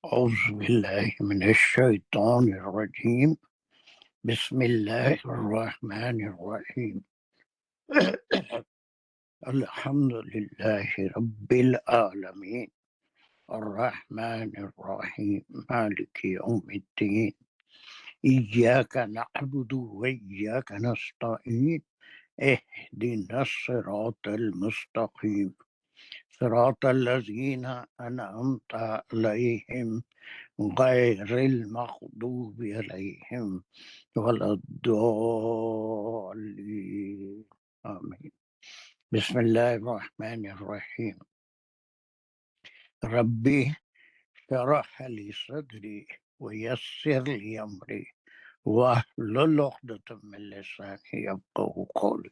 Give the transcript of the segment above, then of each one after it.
أعوذ بالله من الشيطان الرجيم بسم الله الرحمن الرحيم الحمد لله رب العالمين الرحمن الرحيم مالك يوم الدين إياك نعبد وإياك نستعين اهدنا الصراط المستقيم صراط الذين أنعمت عليهم غير المغضوب عليهم ولا الضالين آمين. بسم الله الرحمن الرحيم ربي شرح لي صدري ويسر لي أمري واحلل عقدة من لساني يفقهوا قولي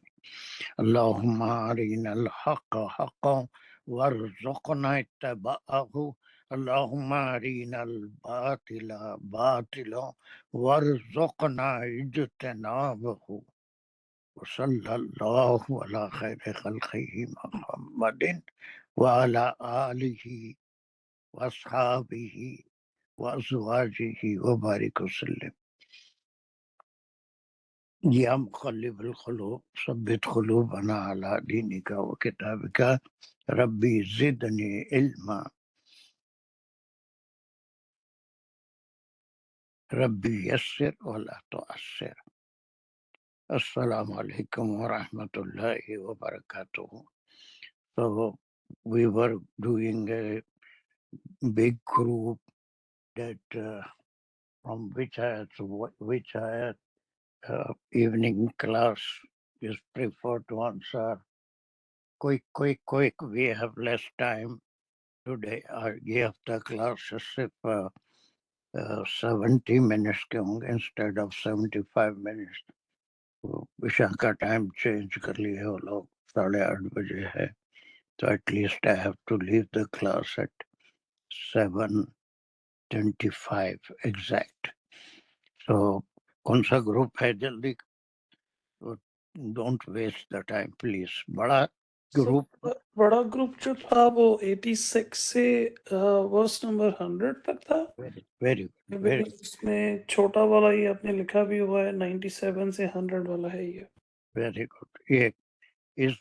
اللهم أرنا الحق حقا وارزقنا اتباعه اللهم أرنا الباطل باطلا وارزقنا اجتنابه وصلى الله على خير خلقه محمد وعلى آله وأصحابه وأزواجه وبارك وسلم يا مقلب القلوب ثبت قلوبنا على دينك وكتابك ربي زدني علما ربي يسر ولا تعسر السلام علیکم ورحمۃ اللہ وبرکاتہ. So we were doing a big group that from which ayat to which ayat evening class is preferred to answer. Quick. We have less time today. Our the class is 70 minutes کے ہوں گے instead of 75 minutes. عشاء کا time change کر لیے وہ لوگ 8:30 بجے ہے تو at least I have to leave the class at 7:25 exact. So کون سا گروپ ہے جلدی don't waste the time please. بڑا گروپ بڑا گروپ جو تھا وہ 86 سے ورس نمبر 100 تک تھا. Very good. اس میں چھوٹا والا یہ آپ نے لکھا بھی ہوا ہے 97 سے 100 والا ہے یہ. Very good. یہ اس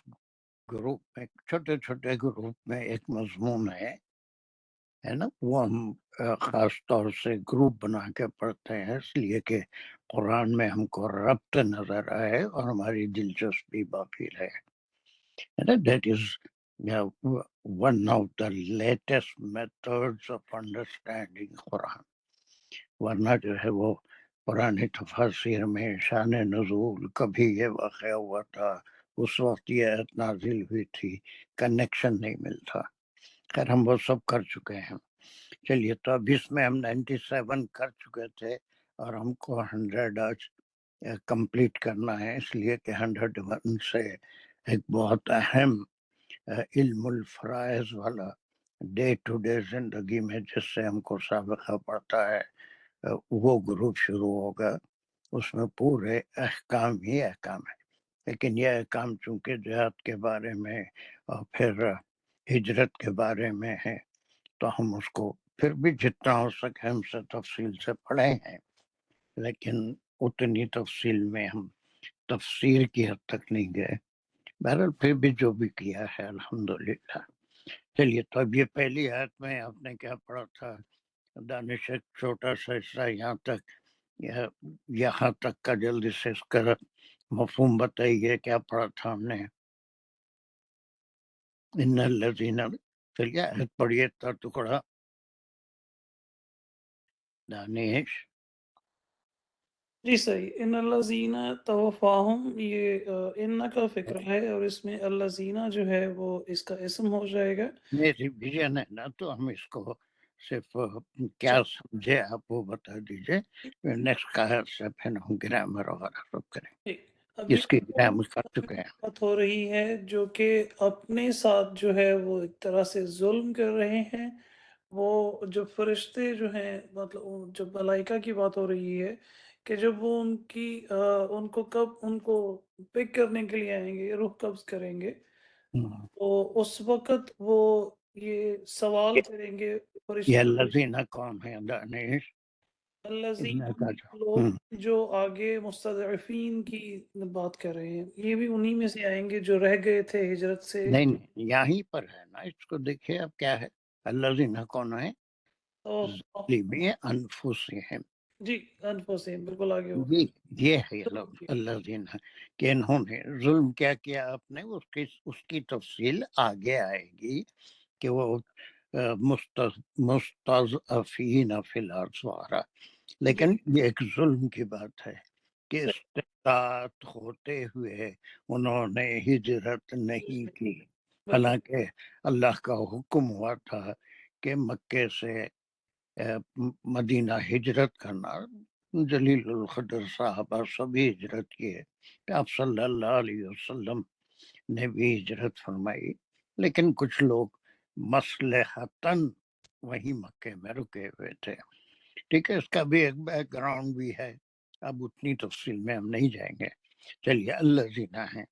گروپ میں چھوٹے چھوٹے گروپ میں ایک مضمون ہے نا، وہ ہم خاص طور سے گروپ بنا کے پڑھتے ہیں اس لیے کہ قرآن میں ہم کو ربط نظر آئے اور ہماری دلچسپی باقی رہے. That is one of the latest methods of understanding Quran. ورنہ جو ہے وہ پرانی تفاسیر میں شان نزول کبھی یہ واقعہ ہوا تھا، اس وقت یہ آیت نازل ہوئی تھی، کنیکشن نہیں ملتا. خیر ہم وہ سب کر چکے ہیں. چلیے تو اب اس میں ہم 97 کر چکے تھے اور ہم کو 100 آج کمپلیٹ کرنا ہے، اس لیے کہ 101 سے ایک بہت اہم علم الفرائض والا ڈے ٹو ڈے زندگی میں جس سے ہم کو سابقہ پڑتا ہے وہ گروپ شروع ہوگا. اس میں پورے احکام ہی احکام ہے، لیکن یہ احکام چونکہ جہاد کے بارے میں اور پھر ہجرت کے بارے میں ہے تو ہم اس کو پھر بھی جتنا ہو سکے ہم سے تفصیل سے پڑھے ہیں، لیکن اتنی تفصیل میں ہم تفسیر کی حد تک نہیں گئے. بہرحال پھر بھی جو بھی کیا ہے الحمدللہ. چلیے تو اب یہ پہلی آیت میں آپ نے کیا پڑھا تھا؟ دانش ایک چھوٹا سا حصہ یہاں تک کا جلدی سے اس کا مفہوم بتائیے، کیا پڑھا تھا ہم نے؟ ان الذین، چلیے آیت پڑھیے تا ٹکڑا دانش. جی صحیح. ان الذین توفاہم، یہ ان کا فکر ہے اور اس میں الذین جو ہے وہ اس کا اسم ہو جائے گا. میری ویژن ہے نا تو ہم اس کو صرف کیا سمجھے آپ وہ بتا دیجئے، نیکسٹ کا سے پھر ہم گرامر وغیرہ سب کریں. اس کی گرامر کر چکے ہیں. بات ہو رہی ہے جو کہ اپنے ساتھ جو ہے وہ ایک طرح سے ظلم کر رہے ہیں. وہ جو فرشتے جو ہیں، مطلب جو ملائکہ کی بات ہو رہی ہے کہ جب وہ ان کو کب ان کو پک کرنے کے لیے آئیں گے، روح قبض کریں گے، تو اس وقت وہ یہ سوال کریں گے یہ فرشتے الذین کون ہیں دانش الذین ان کا جو لوگ جو آگے مستضعفین کی بات کر رہے ہیں، یہ بھی انہی میں سے آئیں گے جو رہ گئے تھے ہجرت سے نہیں نہیں یہیں پر ہے نا، اس کو دیکھیے اب کیا ہے، الذین کون ہے ظالمی انفسہم، جی انفسہم بالکل آگے ہو یہ ہے الذین، کہ انہوں نے ظلم کیا کیا آپ نے، اس کی تفصیل آگے آئے گی کہ وہ مستضعفین فی الارض وغیرہ، لیکن یہ ایک ظلم کی بات ہے کہ استطاعت ہوتے ہوئے انہوں نے ہجرت نہیں کی، حالانکہ اللہ کا حکم ہوا تھا کہ مکے سے مدینہ ہجرت کرنا، جلیل القدر صاحبہ سبھی ہجرت کیے، آپ صلی اللہ علیہ وسلم نے بھی ہجرت فرمائی، لیکن کچھ لوگ مصلحتاً وہی مکے میں رکے ہوئے تھے۔ ٹھیک ہے، اس کا بھی ایک بیک گراؤنڈ بھی ہے، اب اتنی تفصیل میں ہم نہیں جائیں گے۔ چلیے الذین ہیں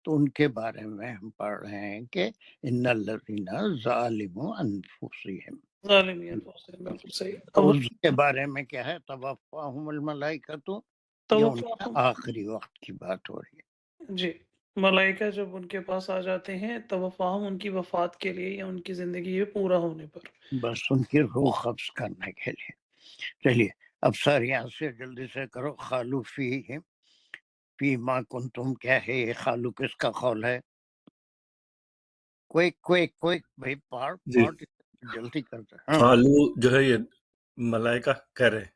تو ان کے بارے میں ہم پڑھ رہے ہیں کہ ان الذین ظالم انفسہم، ظالمی انفسہم، بالکل صحیح۔ تو اب اس کے بارے میں کیا ہے، توفاہم الملائکۃ، یہ ان کے توفاہم، آخری وقت کی بات ہو رہی ہے۔ جی ملائکہ جب ان کے پاس آ جاتے ہیں توفاہم ان کی وفات کے لیے یا ان کی زندگی پورا ہونے پر، بس ان کی روح قبض کرنے کے لیے۔ چلیے اب سر یہاں سے جلدی سے کرو، خالو فی ما کنتم، کیا ہے یہ خالو کس کا قول ہے؟ کوئی بھائی جی پارٹ جلدی کرتے ہیں۔ قالو جو ہے یہ ملائکہ کہہ رہے ہیں۔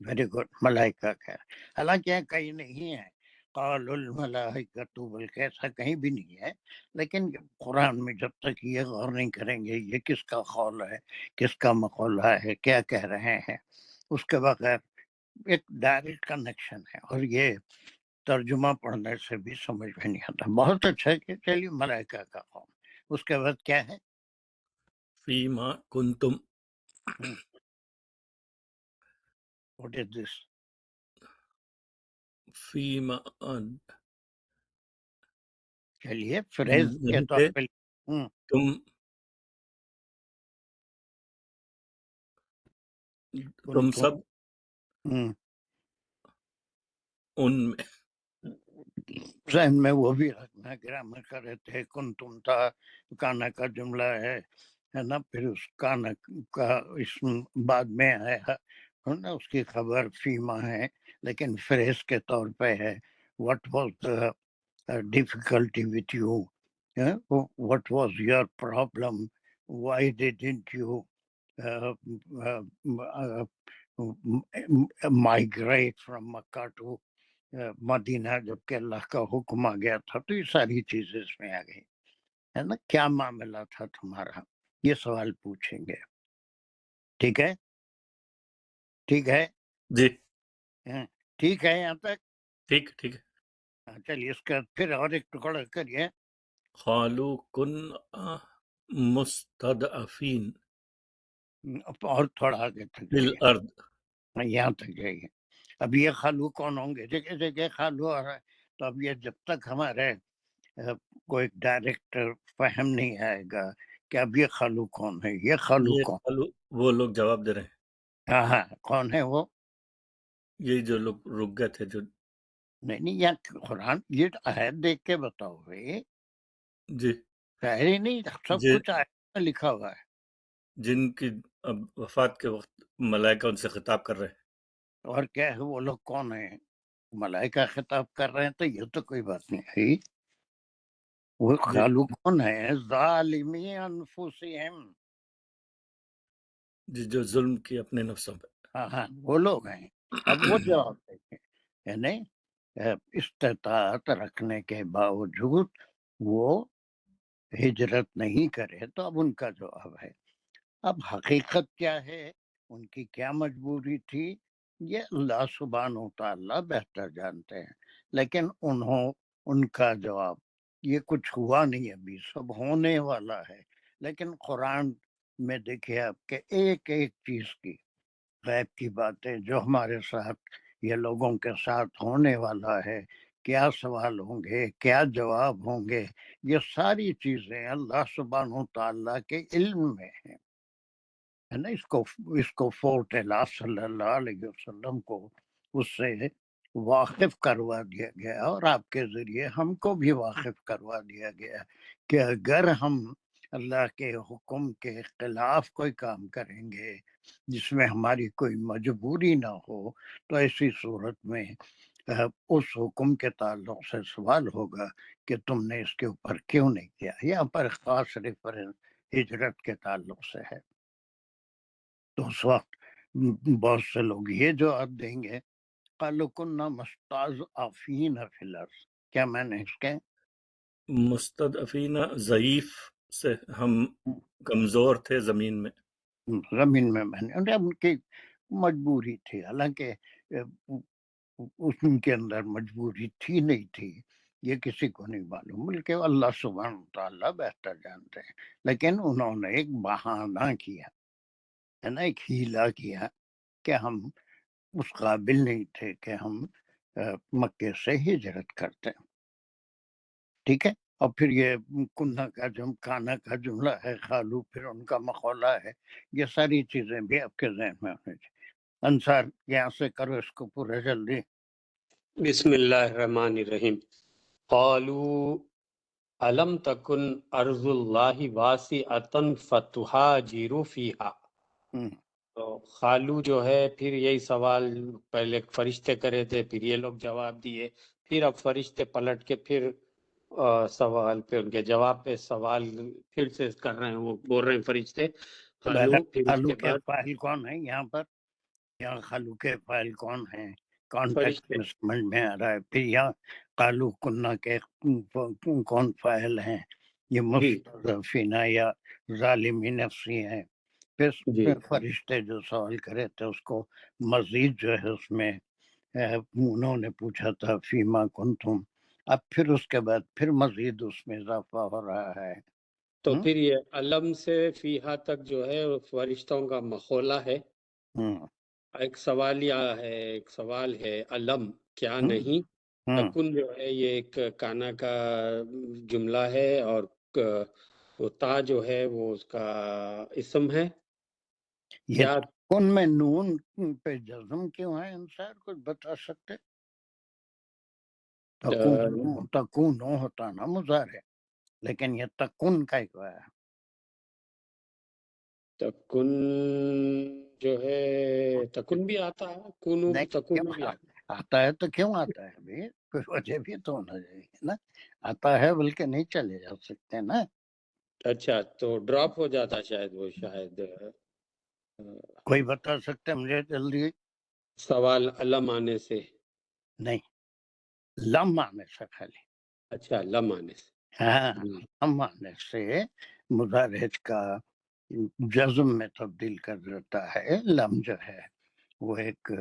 ویری گڈ، ملائکہ کا، حالانکہ یہاں کہیں نہیں ہے قال الملائکۃ، بلکہ ایسا کہیں بھی نہیں ہے، لیکن قرآن میں جب تک یہ غور نہیں کریں گے یہ کس کا قول ہے، کس کا مقولہ ہے، کیا کہہ رہے ہیں، اس کے بغیر ایک ڈائریکٹ کنیکشن ہے، اور یہ ترجمہ پڑھنے سے بھی سمجھ میں نہیں آتا۔ بہت اچھا ہے کہ چلیے ملائکہ کا قول، اس کے بعد کیا ہے؟ فیما کنتم، واٹ از دس؟ فیما چلیے فریز کے یہیں طور پہ پہ تم تم سب ان میں، ذہن میں وہ بھی رکھنا، گرامر کا رہتے ہیں، کن تم تھا کانا کا جملہ ہے نا، پھر اس کانا کا اسم بعد میں آیا ہے نا، اس کی خبر فیما ہے، لیکن فریز کے طور پہ ہے what was the difficulty with you, what was your problem, why didn't you uh, uh, uh, migrate from Makkah to مدینہ، جب کہ اللہ کا حکم آ گیا تھا، تو یہ ساری چیزیں اس میں آ گئی ہے نا، کیا معاملہ تھا تمہارا، یہ سوال پوچھیں گے۔ ٹھیک ہے، ٹھیک ہے، جی ٹھیک ہے یہاں تک؟ ٹھیک ٹھیک ہے۔ چلیے اس کا پھر اور ایک ٹکڑا کریے، قالو کن مستضعفین اور تھوڑا آگے تک فی جائیے، الارض، یہاں تک جائیے۔ اب یہ خالو کون ہوں گے؟ جگہ جگہ خالو آ رہا ہے، تو اب یہ جب تک ہمارے کوئی ڈائریکٹ فہم نہیں آئے گا کہ اب یہ خالو کون ہے، یہ خالو یہ کون، قالو وہ لوگ جواب دے رہے ہیں، ہاں ہاں کون ہے وہ؟ یہ جو لوگ رک گئے تھے جو، نہیں نہیں، یہ قرآن، یہ آیت دیکھ کے بتاؤ بھائی، جی ظاہر ہی نہیں، سب جی کچھ آیت میں لکھا ہوا ہے، جن کی اب وفات کے وقت ملائکہ ان سے خطاب کر رہے ہیں۔ اور کیا ہے، وہ لوگ کون ہیں؟ ملائکہ خطاب کر رہے ہیں، تو یہ تو کوئی بات نہیں ہے، وہ جی خالو کون ہے؟ ظالمی انفسہم، جی جو ظلم کی اپنے نفسوں پہ، ہاں ہاں وہ لوگ ہیں۔ اب وہ جواب دیکھیں، یعنی استطاعت رکھنے کے باوجود وہ ہجرت نہیں کرے، تو اب ان کا جواب ہے۔ اب حقیقت کیا ہے، ان کی کیا مجبوری تھی، یہ اللہ سبحانہ و تعالیٰ بہتر جانتے ہیں، لیکن ان کا جواب، یہ کچھ ہوا نہیں، ابھی سب ہونے والا ہے، لیکن قرآن میں دیکھیے آپ کہ ایک ایک چیز کی، غیب کی باتیں جو ہمارے ساتھ یا لوگوں کے ساتھ ہونے والا ہے، کیا سوال ہوں گے، کیا جواب ہوں گے، یہ ساری چیزیں اللہ سبحانہ تعالیٰ کے علم میں ہیں، ہے نا۔ اس کو فوت اللہ صلی اللہ علیہ وسلم کو اس سے واقف کروا دیا گیا، اور آپ کے ذریعے ہم کو بھی واقف کروا دیا گیا کہ اگر ہم اللہ کے حکم کے خلاف کوئی کام کریں گے جس میں ہماری کوئی مجبوری نہ ہو، تو ایسی صورت میں اس حکم کے تعلق سے سوال ہوگا کہ تم نے اس کے اوپر کیوں نہیں کیا۔ یہاں پر خاص ریفرنس ہجرت کے تعلق سے ہے۔ تو اس وقت بہت سے لوگ یہ جواب دیں گے قَالُوا كُنَّا مُسْتَضْعَفِينَ فِي الْأَرْضِ، کیا میں نے اس کے مستضعفین ضعیف سے ہم کمزور تھے زمین میں۔ زمین میں نے ان کی مجبوری تھی، حالانکہ ان کے اندر مجبوری تھی نہیں تھی یہ کسی کو نہیں معلوم، بلکہ اللہ سبحانہ تعالیٰ بہتر جانتے ہیں، لیکن انہوں نے ایک بہانہ کیا ہے نا، ایک ہیلا کیا کہ ہم اس قابل نہیں تھے کہ ہم مکے سے ہجرت کرتے، ٹھیک ہے۔ اور پھر یہ کنہ کا کانا کا جملہ ہے، خالو پھر ان کا مخولہ ہے، یہ ساری چیزیں بھی آپ کے ذہن میں ہونی چاہیے۔ انصار یہاں سے کرو اس کو پورا جلدی۔ بسم اللہ الرحمن الرحیم۔ قالوا الم تکن ارض اللہ واسعۃ فتہاجروا فیہا۔ تو خالو جو ہے پھر یہی سوال پہلے فرشتے کرے تھے، پھر یہ لوگ جواب دیے، پھر اب فرشتے پلٹ کے پھر سوال پہ ان کے جواب پہ سوال پھر سے کر رہے ہیں، وہ بول رہے ہیں فرشتے خالو، پھر اس خالو کے کے بعد فائل کون ہے یہاں پر؟ یہاں خالو کے فائل کون ہیں؟ کانٹیکٹ فرشتے۔ میں سمجھ میں آ رہا ہے۔ پھر یہاں قالو کنہ کے کون فائل ہیں؟ یہ جی مستضعفین یا ظالمی نفسی ہیں۔ جی پھر فرشتے جو سوال کرے تھے اس کو مزید جو ہے اس میں انہوں نے پوچھا تھا فیما کنتم، اب پھر اس کے بعد پھر مزید اس میں اضافہ ہو رہا ہے۔ تو پھر یہ علم سے فیہا تک جو ہے وہ فرشتوں کا مخولہ ہے۔ ایک سوال ایک سوال ہے علم کیا نہیں، تکن جو ہے یہ ایک کانا کا جملہ ہے، اور وہ تا جو ہے وہ اس کا اسم ہے۔ یہ کیا کن میں نون پہ جزم کیوں ہے؟ انصار کچھ بتا سکتے؟ تکون ہوتا نا مضارع، لیکن یہ تکن کا کیا ہے؟ تکن جو ہے تکن بھی آتا ہے، کنو نہیں، تکن کیوں بھی آتا آتا ہے تو کیوں آتا ہے بھی؟ کوئی وجہ بھی تو ہونا چاہیے نا۔ آتا ہے بلکہ نہیں چلے جا سکتے نا۔ ہے۔ اچھا تو ڈراپ ہو جاتا شاید، وہ شاید کوئی بتا سکتے مجھے جلدی؟ سوال علم آنے سے۔ نہیں، لم آنے سے خالی، اچھا علم آنے سے۔ ہاں لم آنے سے مضارع کا جزم میں تبدیل کر دیتا ہے۔ لم جو ہے وہ ایک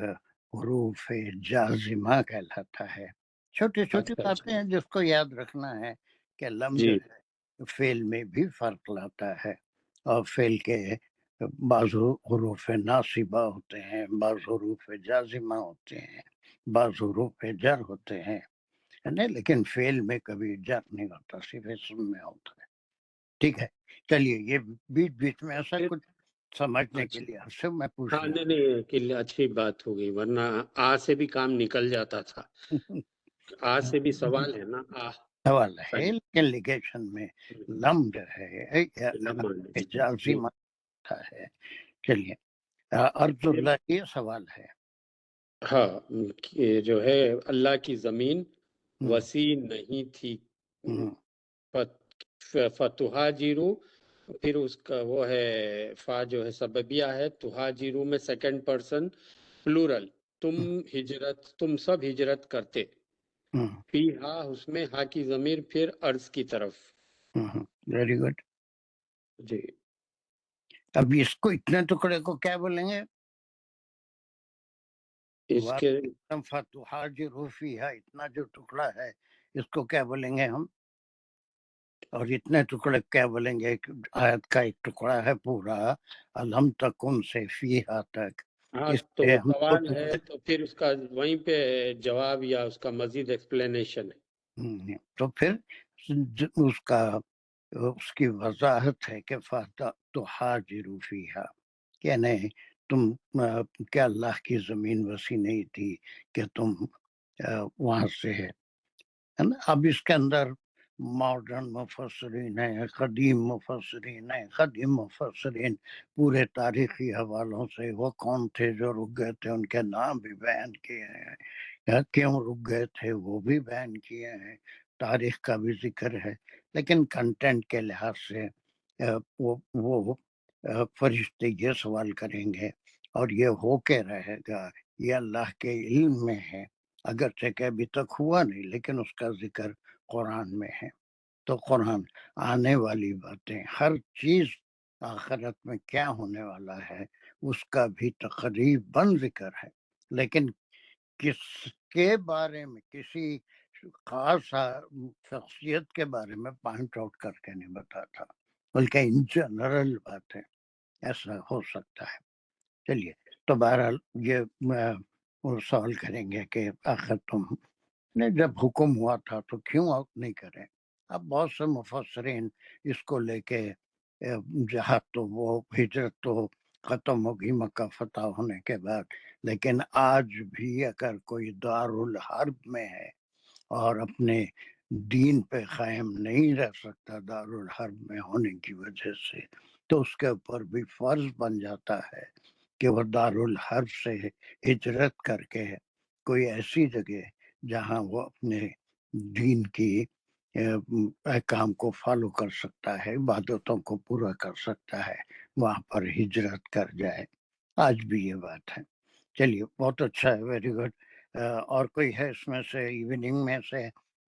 حروف جازمہ کہلاتا ہے۔ چھوٹی چھوٹی اچھا باتیں ہیں جس کو یاد رکھنا ہے کہ لم جو جی ہے فعل میں بھی فرق لاتا ہے، اور فعل کے بعض حروف ناصبہ ہوتے ہیں، بعض حروف جازمہ ہوتے ہیں، بعض حروف جر ہوتے ہیں، ہے نا، لیکن فعل میں کبھی جر نہیں ہوتا، صرف اسم میں ہوتا ہے، ٹھیک ہے۔ چلیے یہ بیچ بیچ میں ایسا کچھ سمجھنے کے اچھا۔ لیے آپ سے میں پوچھ ہاں رہا نہیں کہ اچھی بات ہو گئی، ورنہ آ سے بھی کام نکل جاتا تھا۔ ہوں۔ آ سے بھی سوال ہے نا، آ سوال ہے لیکن لیگیشن میں لم جو ہے لم آنے سے۔ اجازی جی مانا ہے۔ چلیے ارض اللہ یہ سوال ہے۔ ہاں کہ جو ہے اللہ کی زمین وسیع نہیں تھی، فتہاجرو، پھر اس کا وہ ہے فا جو ہے سببیہ ہے، تہاجرو میں سیکنڈ پرسن پلورل، تم سب ہجرت کرتے، فی ہا اس میں ہا کی ضمیر پھر ارض کی طرف۔ Very good. جی اب اس کو اتنے ٹکڑے کو کیا بولیں گے؟ اس کے فتہاجروا فیہا، اتنا جو ٹکڑا ہے اس کو کیا بولیں گے ہم؟ اور اتنے ٹکڑے کیا بولیں گے؟ آیت کا ایک ٹکڑا ہے پورا، الم تکن سے فیہا تک، ہاں اس تو لیے ہم سوال تو ہے تو پھر اس کا وہیں پہ جواب یا اس کا مزید ایکسپلینیشن ہے. تو پھر اس کا اس کی وضاحت ہے کہ فَتُحَاجِرُوا فِيهَا کہ نہیں تم کیا اللہ کی زمین وسیع نہیں تھی کہ تم وہاں سے ہے نا. اب اس کے اندر ماڈرن مفسرین ہیں، قدیم مفسرین ہیں. قدیم مفسرین پورے تاریخی حوالوں سے وہ کون تھے جو رک گئے تھے ان کے نام بھی بیان کیے ہیں، کیوں رک گئے تھے وہ بھی بیان کیے ہیں، تاریخ کا بھی ذکر ہے. لیکن کنٹینٹ کے لحاظ سے وہ فرشتے یہ سوال کریں گے اور یہ ہو کے رہے گا، یہ اللہ کے علم میں ہے، اگرچہ کہ ابھی تک ہوا نہیں لیکن اس کا ذکر قرآن میں ہے. تو قرآن آنے والی باتیں، ہر چیز آخرت میں کیا ہونے والا ہے اس کا بھی تقریباً ذکر ہے، لیکن کس کے بارے میں، کسی خاص شخصیت کے بارے میں پوائنٹ آؤٹ کر کے نہیں بتاتا، بلکہ ان جنرل بات ہے. ایسا ہو سکتا ہے. چلیے تو بہرحال یہ وہ سوال کریں گے کہ آخر تم نے جب حکم ہوا تھا تو کیوں نہیں کرے. اب بہت سے مفسرین اس کو لے کے جہاں تو وہ ہجرت تو ختم ہوگی مکہ فتح ہونے کے بعد، لیکن آج بھی اگر کوئی دارالحرب میں ہے اور اپنے دین پہ قائم نہیں رہ سکتا دارالحرب میں ہونے کی وجہ سے، تو اس کے اوپر بھی فرض بن جاتا ہے کہ وہ دارالحرب سے ہجرت کر کے کوئی ایسی جگہ جہاں وہ اپنے دین کی احکام کو فالو کر سکتا ہے، عبادتوں کو پورا کر سکتا ہے، وہاں پر ہجرت کر جائے. آج بھی یہ بات ہے. چلیے بہت اچھا ہے، ویری گڈ. اور کوئی ہے اس میں سے ایوننگ میں سے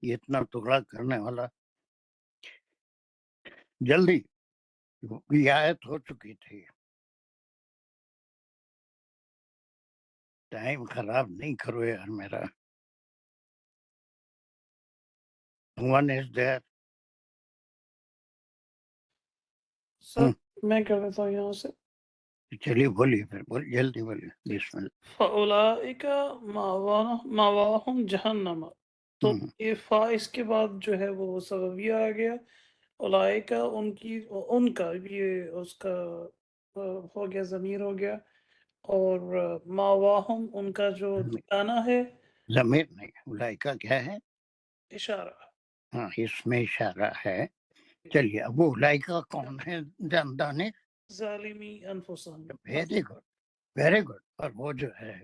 یہ اتنا ٹکڑا کرنے والا؟ جلدی، یہ آیت ہو چکی تھی. ٹائم خراب نہیں کرو یار میرا. ون از دیر. سر میں کر دیتا ہوں یہاں سے. چلیے بولیے پھر، جلدی بولیے. بسم اللہ. فَأُولَئِكَ مَأْوَاهُمْ جَهَنَّمَ. تو یہ فا اس کے بعد جو ہے وہ سببیہ آ گیا. اولائکا ان کا یہ اس کا ہو گیا، ضمیر ہو گیا. اور ماواہم ان کا جو ٹھکانہ ہے، ضمیر نہیں، اولئکا کیا ہے؟ اشارہ. ہاں اس میں اشارہ ہے. چلیے اب وہ اولئکا کون ہے دانے؟ ظالمی انفسہم. Very good, very good. اور وہ جو ہے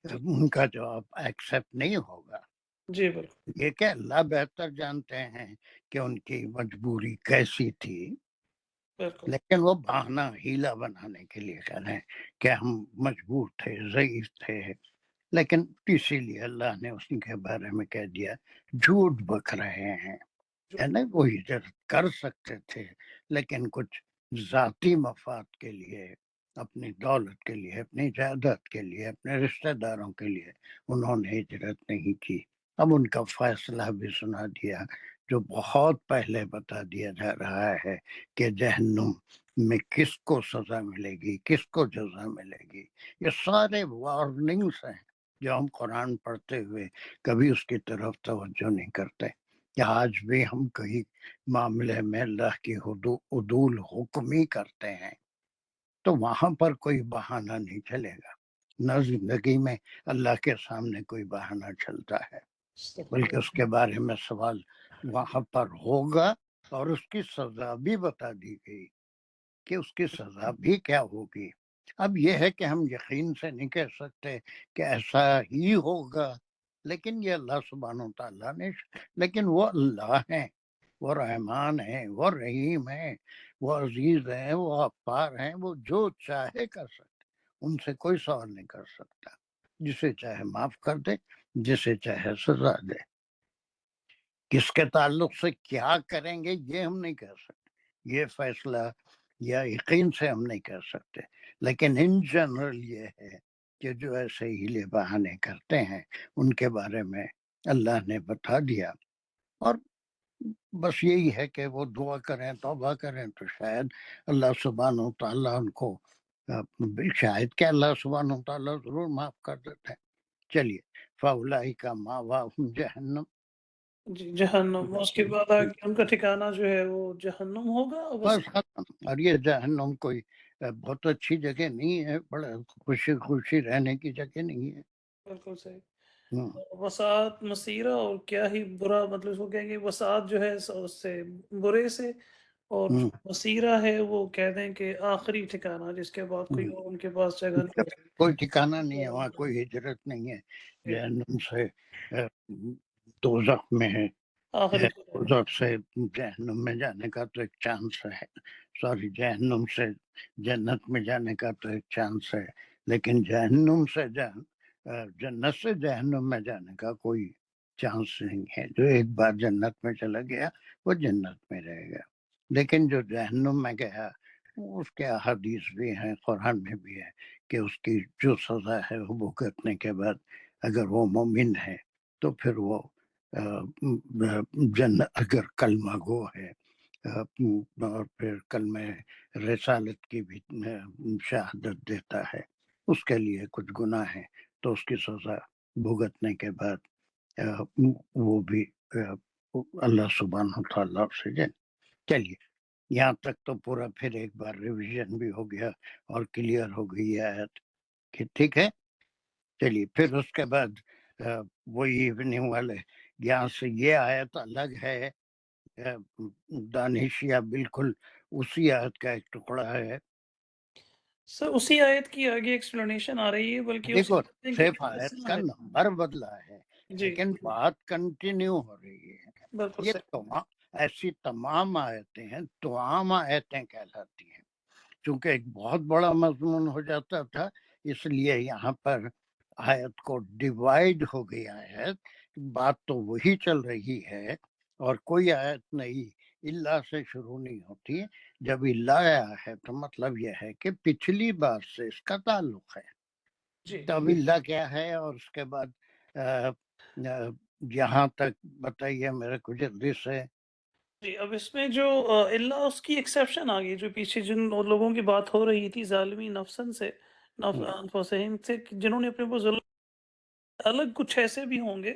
ان کا جواب ایکسیپٹ نہیں ہوگا. جی بالکل. یہ کہ اللہ بہتر جانتے ہیں کہ ان کی مجبوری کیسی تھی، بالکل لیکن وہ بہانہ ہیلا بنانے کے لیے کہہ رہے ہیں کہ ہم مجبور تھے، ضعیف تھے. لیکن اسی لیے اللہ نے اس کے بارے میں کہہ دیا جھوٹ بک رہے ہیں. یعنی وہ ہجرت کر سکتے تھے لیکن کچھ ذاتی مفاد کے لیے، اپنی دولت کے لیے، اپنی جائیداد کے لیے، اپنے رشتہ داروں کے لیے انہوں نے ہجرت نہیں کی. اب ان کا فیصلہ بھی سنا دیا جو بہت پہلے بتا دیا جا رہا ہے کہ جہنم میں کس کو سزا ملے گی، کس کو جزا ملے گی. یہ سارے وارننگز ہیں جو ہم قرآن پڑھتے ہوئے کبھی اس کی طرف توجہ نہیں کرتے. کہ آج بھی ہم کئی معاملے میں اللہ کی عدول حکمی کرتے ہیں تو وہاں پر کوئی بہانہ نہیں چلے گا. نہ زندگی میں اللہ کے سامنے کوئی بہانہ چلتا ہے، بلکہ اس کے بارے میں سوال وہاں پر ہوگا. اور اس کی سزا بھی بتا دی گئی کہ اس کی سزا بھی کیا ہوگی. اب یہ ہے کہ ہم یقین سے نہیں کہہ سکتے کہ ایسا ہی ہوگا، لیکن یہ اللہ سبحانہ و تعالیٰ نے، لیکن وہ اللہ ہیں، وہ رحمان ہیں، وہ رحیم ہیں، وہ عزیز ہیں، وہ غفار ہیں. وہ جو چاہے کر سکتے، ان سے کوئی سوال نہیں کر سکتا. جسے چاہے معاف کر دے، جسے چاہے سزا دے. کس کے تعلق سے کیا کریں گے یہ ہم نہیں کہہ سکتے، یہ فیصلہ یا یقین سے ہم نہیں کہہ سکتے. لیکن ان جنرل یہ ہے کہ جو ایسے ہیلے بہانے کرتے ہیں ان کے بارے میں اللہ نے بتا دیا. اور بس یہی ہے کہ وہ دعا کریں، توبہ کریں، تو شاید اللہ سبحانہ و تعالیٰ ان کو شاید کہ اللہ سبحانہ و تعالیٰ ضرور معاف کر دیتے ہیں. چلیے فاولئک مأواہم جہنم. جی جہنم، اس کے بعد آگے ان کا ٹھکانہ جو ہے وہ جہنم ہوگا. بس ختم. اور یہ جہنم کوئی بہت اچھی جگہ نہیں ہے، بڑا خوشی خوشی رہنے کی جگہ نہیں ہے. بالکل صحیح. ہوں. وسعت مسیرہ، اور کیا ہی برا، مطلب اس کو کہیں گے وسعت جو ہے اس سے برے سے، اور جو مسیرہ ہے وہ کہہ دیں کہ آخری ٹھکانہ، جس کے بعد کوئی اور ان کے پاس جگہ نہیں ہوتی. کوئی ٹھکانہ نہیں ہے وہاں، کوئی ہجرت نہیں ہے جہنم سے دوزخ میں ہے. آخری دوزخ سے جہنم میں جانے کا تو ایک چانس ہے، سوری جہنم سے جنت میں جانے کا تو ایک چانس ہے، لیکن جہنم سے جنت سے جہنم میں جانے کا کوئی چانس نہیں ہے. جو ایک بار جنت میں چلا گیا وہ جنت میں رہے گا، لیکن جو جہنم میں گیا اس کے حدیث بھی ہیں، قرآن میں بھی ہے کہ اس کی جو سزا ہے وہ بھگتنے کے بعد اگر وہ مومن ہے تو پھر وہ اگر کلمہ گو ہے اور پھر کلمہ رسالت کی بھی شہادت دیتا ہے، اس کے لیے کچھ گناہ ہے تو اس کی سزا بھگتنے کے بعد وہ بھی اللہ سبحانہ تعالیٰ سے چلیے یہاں تک تو پورا پھر ایک بار ریویژن بھی ہو گیا اور کلیئر ہو گئی آیت کہ ٹھیک ہے. چلیے پھر اس کے بعد وہی ایوننگ والے یہاں سے یہ آیت الگ ہے دانش، یا بالکل اسی آیت کا ایک ٹکڑا ہے؟ سر اسی آیت کی آگے ایکسپلینیشن آ رہی ہے، بلکہ دیکھو صرف آیت کا نمبر بدلا ہے لیکن بات کنٹینیو ہو رہی ہے. بالکل یہ صحیح. ایسی تمام آیتیں ہیں تمام آیتیں کہلاتی ہیں. چونکہ ایک بہت بڑا مضمون ہو جاتا تھا اس لیے یہاں پر آیت کو ڈیوائیڈ ہو گیا ہے. بات تو وہی چل رہی ہے اور کوئی آیت نہیں اللہ سے شروع نہیں ہوتی. جب اللہ آیا ہے تو مطلب یہ ہے کہ پچھلی بات سے اس کا تعلق ہے. تب اللہ کیا ہے اور اس کے بعد یہاں تک بتائیے میرے کو جلدی سے. جی اب اس میں جو اللہ اس کی ایکسیپشن آ گئی، جو پیچھے جن لوگوں کی بات ہو رہی تھی ظالمی نفسن سے، انفسہم سے، جنہوں نے اپنے کو ظلم، الگ کچھ ایسے بھی ہوں گے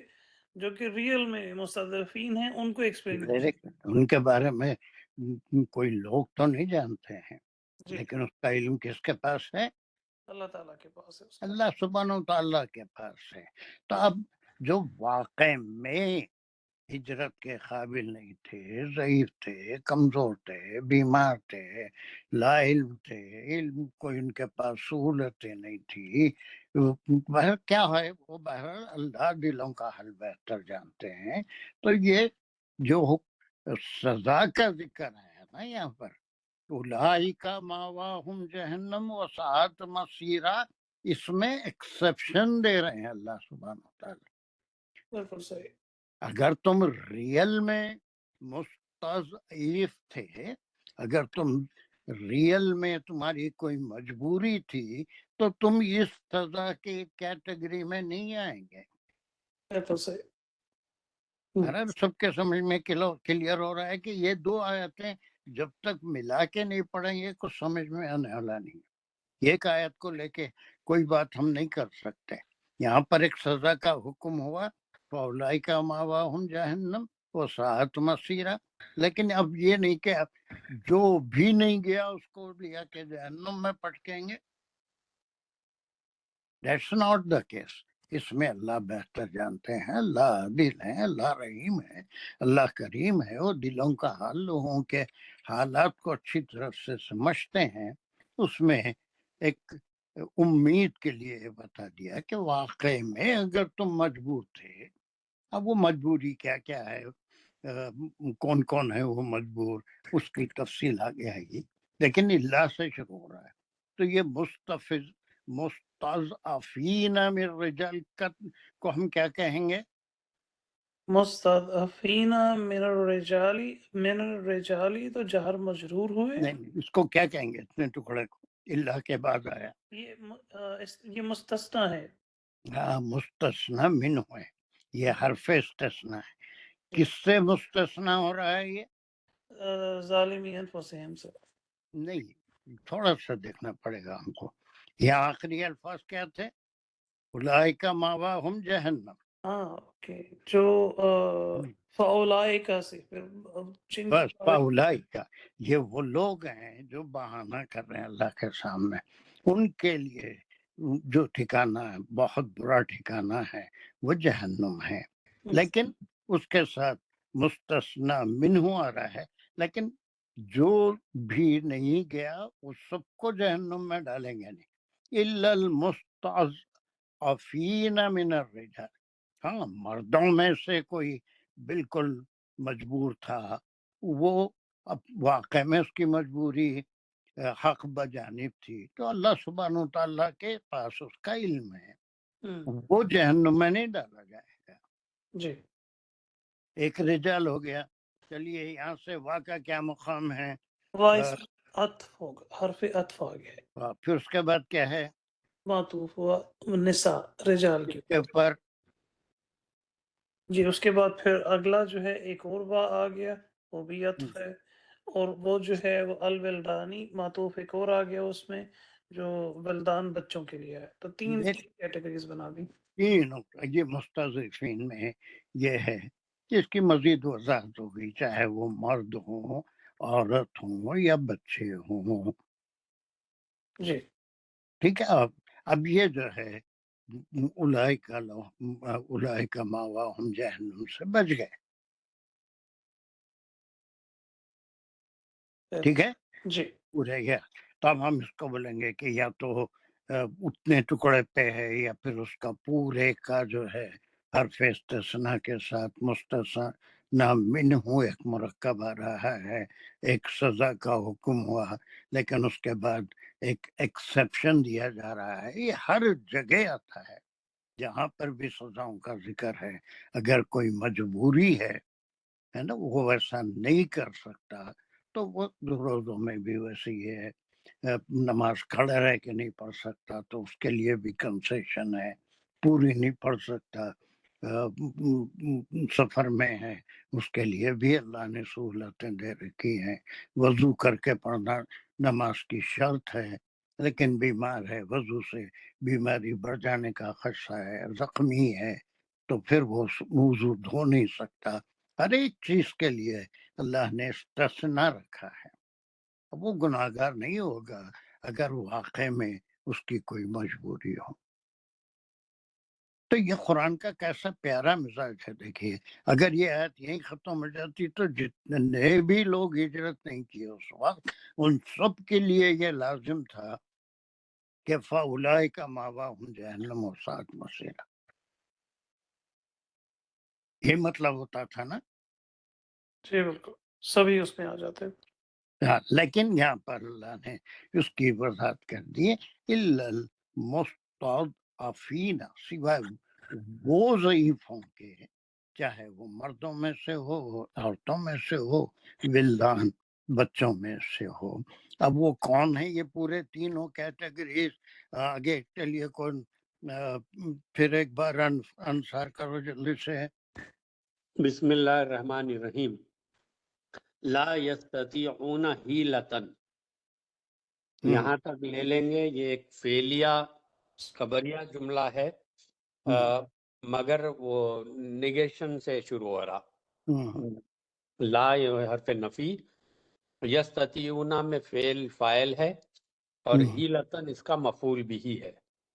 جو کہ ریئل میں مستضعفین ہیں، ان کو ایکسپلین. ان کے بارے میں کوئی لوگ تو نہیں جانتے ہیں جی لیکن اس کا علم کس کے پاس ہے؟ اللہ تعالیٰ کے پاس ہے، اس کا. اللہ سبحانہ و تعالیٰ کے پاس ہے. تو اب جو واقع میں ہجرت کے قابل نہیں تھے، ضعیف تھے، کمزور تھے، بیمار تھے، لا علم تھے، علم کوئی ان کے پاس سہولتیں نہیں تھی، بہر کیا ہے وہ بہرحال اللہ دلوں کا حل بہتر جانتے ہیں. تو یہ جو سزا کا ذکر ہے نا یہاں پر، اولئک مأواہم جہنم وساءت مصیرا، اس میں ایکسیپشن دے رہے ہیں اللہ سبحانہ وتعالی. بالکل صحیح. اگر تم ریئل میں مستضعف تھے، اگر تم ریئل میں تمہاری کوئی مجبوری تھی تو تم اس سزا کی کیٹیگری میں نہیں آئیں گے. بالکل صحیح. سب کے سمجھ میں کلیئر ہو رہا ہے کہ یہ دو آیتیں جب تک ملا کے نہیں پڑھیں گے کچھ سمجھ میں آنے والا نہیں. ایک آیت کو لے کے کوئی بات ہم نہیں کر سکتے. یہاں پر ایک سزا کا حکم ہوا، فاولئک مأواہم جہنم وساءت مصیرا، لیکن اب یہ نہیں کہ جو بھی نہیں گیا اس کو لیا کے جہنم میں پٹکیں گے. That's not the case. اس میں اللہ بہتر جانتے ہیں، اللہ عادل ہے، اللہ رحیم ہے، اللہ کریم ہے، وہ دلوں کا حال، لوگوں کے حالات کو اچھی طرح سے سمجھتے ہیں. اس میں ایک امید کے لیے بتا دیا کہ واقعی میں اگر تم مجبور تھے. اب وہ مجبوری کیا کیا ہے، کون کون ہے وہ مجبور، اس کی تفصیل آگے آئے گی، لیکن اللہ سے شروع ہو رہا ہے. تو یہ مستضعفین من الرجال کو ہم کیا کہیں گے؟ مستضعفین من الرجال تو جہر مجرور ہوئے. نہیں، اس کو کیا کہیں گے اتنے ٹکڑے کو؟ اللہ کے بعد آیا، یہ مستثنیٰ ہے. ہاں مستثنیٰ منہ ہے، یہ حرف استثناء ہے. کس سے مستثنیٰ ہو رہا ہے یہ؟ ظالمی انفسہم سے. نہیں، تھوڑا سا دیکھنا پڑے گا ہم کو. یہاں آخری الفاظ کیا تھے؟ اولئک مأواہم جہنم. ہاں اوکے، جو فاولائکا سے پھر جن کی بس فاولئک، یہ وہ لوگ ہیں جو بہانہ کر رہے ہیں اللہ کے سامنے. ان کے لیے جو ٹھکانہ ہے، بہت برا ٹھکانہ ہے، وہ جہنم ہے. لیکن اس کے ساتھ مستثنا منہ آ رہا ہے، لیکن جو بھی نہیں گیا وہ سب کو جہنم میں ڈالیں گے نہیں. الا المستضعفین من الرجال. ہاں، مردوں میں سے کوئی بالکل مجبور تھا، وہ اب واقع میں اس کی مجبوری حق بجانب تھی، تو اللہ سبحانہ و تعالیٰ کے پاس اس کا علم ہے، وہ جہنم میں نہیں ڈالا جائے گا. جی ایک رجال ہو گیا. چلیے یہاں سے واقع کیا مقام ہے؟ وائس عطف ہوگا، حرف عطف آ گیا ہے. پھر اس کے بعد کیا ہے؟ معطوف ہوا نساء رجال اس کے کے اوپر جی. اس کے بعد پھر اگلا جو ہے ایک اور با آ گیا، وہ بھی عطف ہے. اور وہ جو ہے وہ الولدانی معطوف ایک اور آ گیا اس میں، جو ولدان بچوں کے لیے ہے. تو تین کیٹیگریز بنا دی. تین یہ مستضعفین میں یہ ہے کہ اس کی مزید وضاحت ہوگی، چاہے وہ مرد ہوں، عورت ہوں یا بچے ہوں. جی ٹھیک ہے. اب یہ جو ہے اولئک مأواہم جہنم سے بچ گئے. ٹھیک ہے جی پورے گیا. تو اب ہم اس کو بولیں گے کہ یا تو اتنے ٹکڑے پہ ہے، یا پھر اس کا پورے کا جو ہے حرف استثناء کے ساتھ مستثنی منہ ایک مرکب آ رہا ہے، ایک سزا کا حکم ہوا، لیکن اس کے بعد ایک ایکسیپشن دیا جا رہا ہے. یہ ہر جگہ آتا ہے جہاں پر بھی سزاؤں کا ذکر ہے. اگر کوئی مجبوری ہے نا، وہ ویسا نہیں کر سکتا، تو وہ روزوں میں بھی ویسے ہی ہے. نماز کھڑا رہ کے نہیں پڑھ سکتا تو اس کے لیے بھی کنسیشن ہے. پوری نہیں پڑھ سکتا، سفر میں ہے، اس کے لیے بھی اللہ نے سہولتیں دے رکھی ہیں. وضو کر کے پڑھنا نماز کی شرط ہے، لیکن بیمار ہے، وضو سے بیماری بڑھ جانے کا خدشہ ہے، زخمی ہے، تو پھر وہ وضو دھو نہیں سکتا. ہر ایک چیز کے لیے اللہ نے استثنا رکھا ہے. اب وہ گناہگار نہیں ہوگا اگر واقع میں اس کی کوئی مجبوری ہو. تو یہ قرآن کا کیسا پیارا مزاج ہے. دیکھیے، اگر یہ آیت یہیں ختم ہو جاتی تو جتنے بھی لوگ ہجرت نہیں کیے اس وقت، ان سب کے لیے یہ لازم تھا کہ فَأُولَئِكَ مَأْوَاهُمْ جَهَنَّمُ وَسَاءَتْ مَصِيرًا. یہ مطلب ہوتا تھا نا. جی بالکل، سبھی اس میں آ جاتے ہیں. لیکن یہاں پر اللہ نے اس کی وضاحت کر دی الا المستضعفین، سوائے وہ ضعیفوں کے، چاہے وہ مردوں میں سے ہو، عورتوں میں سے ہو، ولدان بچوں میں سے ہو. اب وہ کون ہے یہ پورے تینوں کیٹیگریز؟ آگے چلیے کون پھر ایک بار انصار کرو جلدی سے. بسم اللہ الرحمن الرحیم. لا یستطیعون حیلتن، یہاں تک لے لیں گے. یہ ایک فعلیہ خبریہ جملہ ہے، مگر وہ نگیشن سے شروع ہو رہا. لا یہ حرف نفی، یستطیعون میں فعل فاعل ہے، اور حیلتن اس کا مفعول بھی ہے.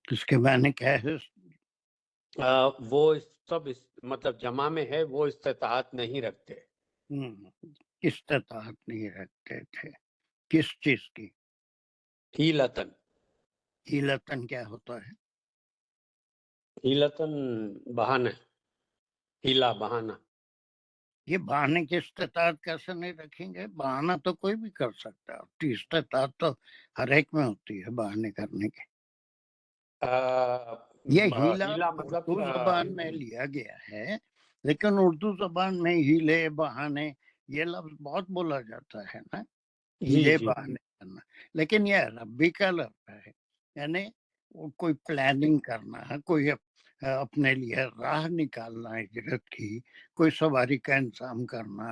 اس کے معنی کیا ہے؟ وہ سب مطلب جمع میں ہے، وہ استطاعت نہیں رکھتے. استطاعت نہیں رکھتے تھے کس چیز کی؟ حیلتن. حیلتن کیا ہوتا ہے؟ حیلتن بہانہ، حیلہ بہانہ. یہ بہانے کی استطاعت کیسے نہیں رکھیں گے؟ بہانہ تو کوئی بھی کر سکتا ہے، استطاعت تو ہر ایک میں ہوتی ہے بہانے کرنے کی. یہ ہیلا مطلب اردو زبان میں لیا گیا ہے، لیکن اردو زبان میں ہیلے بہانے یہ لفظ بہت بولا جاتا ہے نا، ہیلے بہانے کرنا. لیکن یہ عربی کا لفظ ہے، یعنی کوئی پلاننگ کرنا ہے، کوئی اپنے لیے راہ نکالنا ہجرت کی، کوئی سواری کا انتظام کرنا،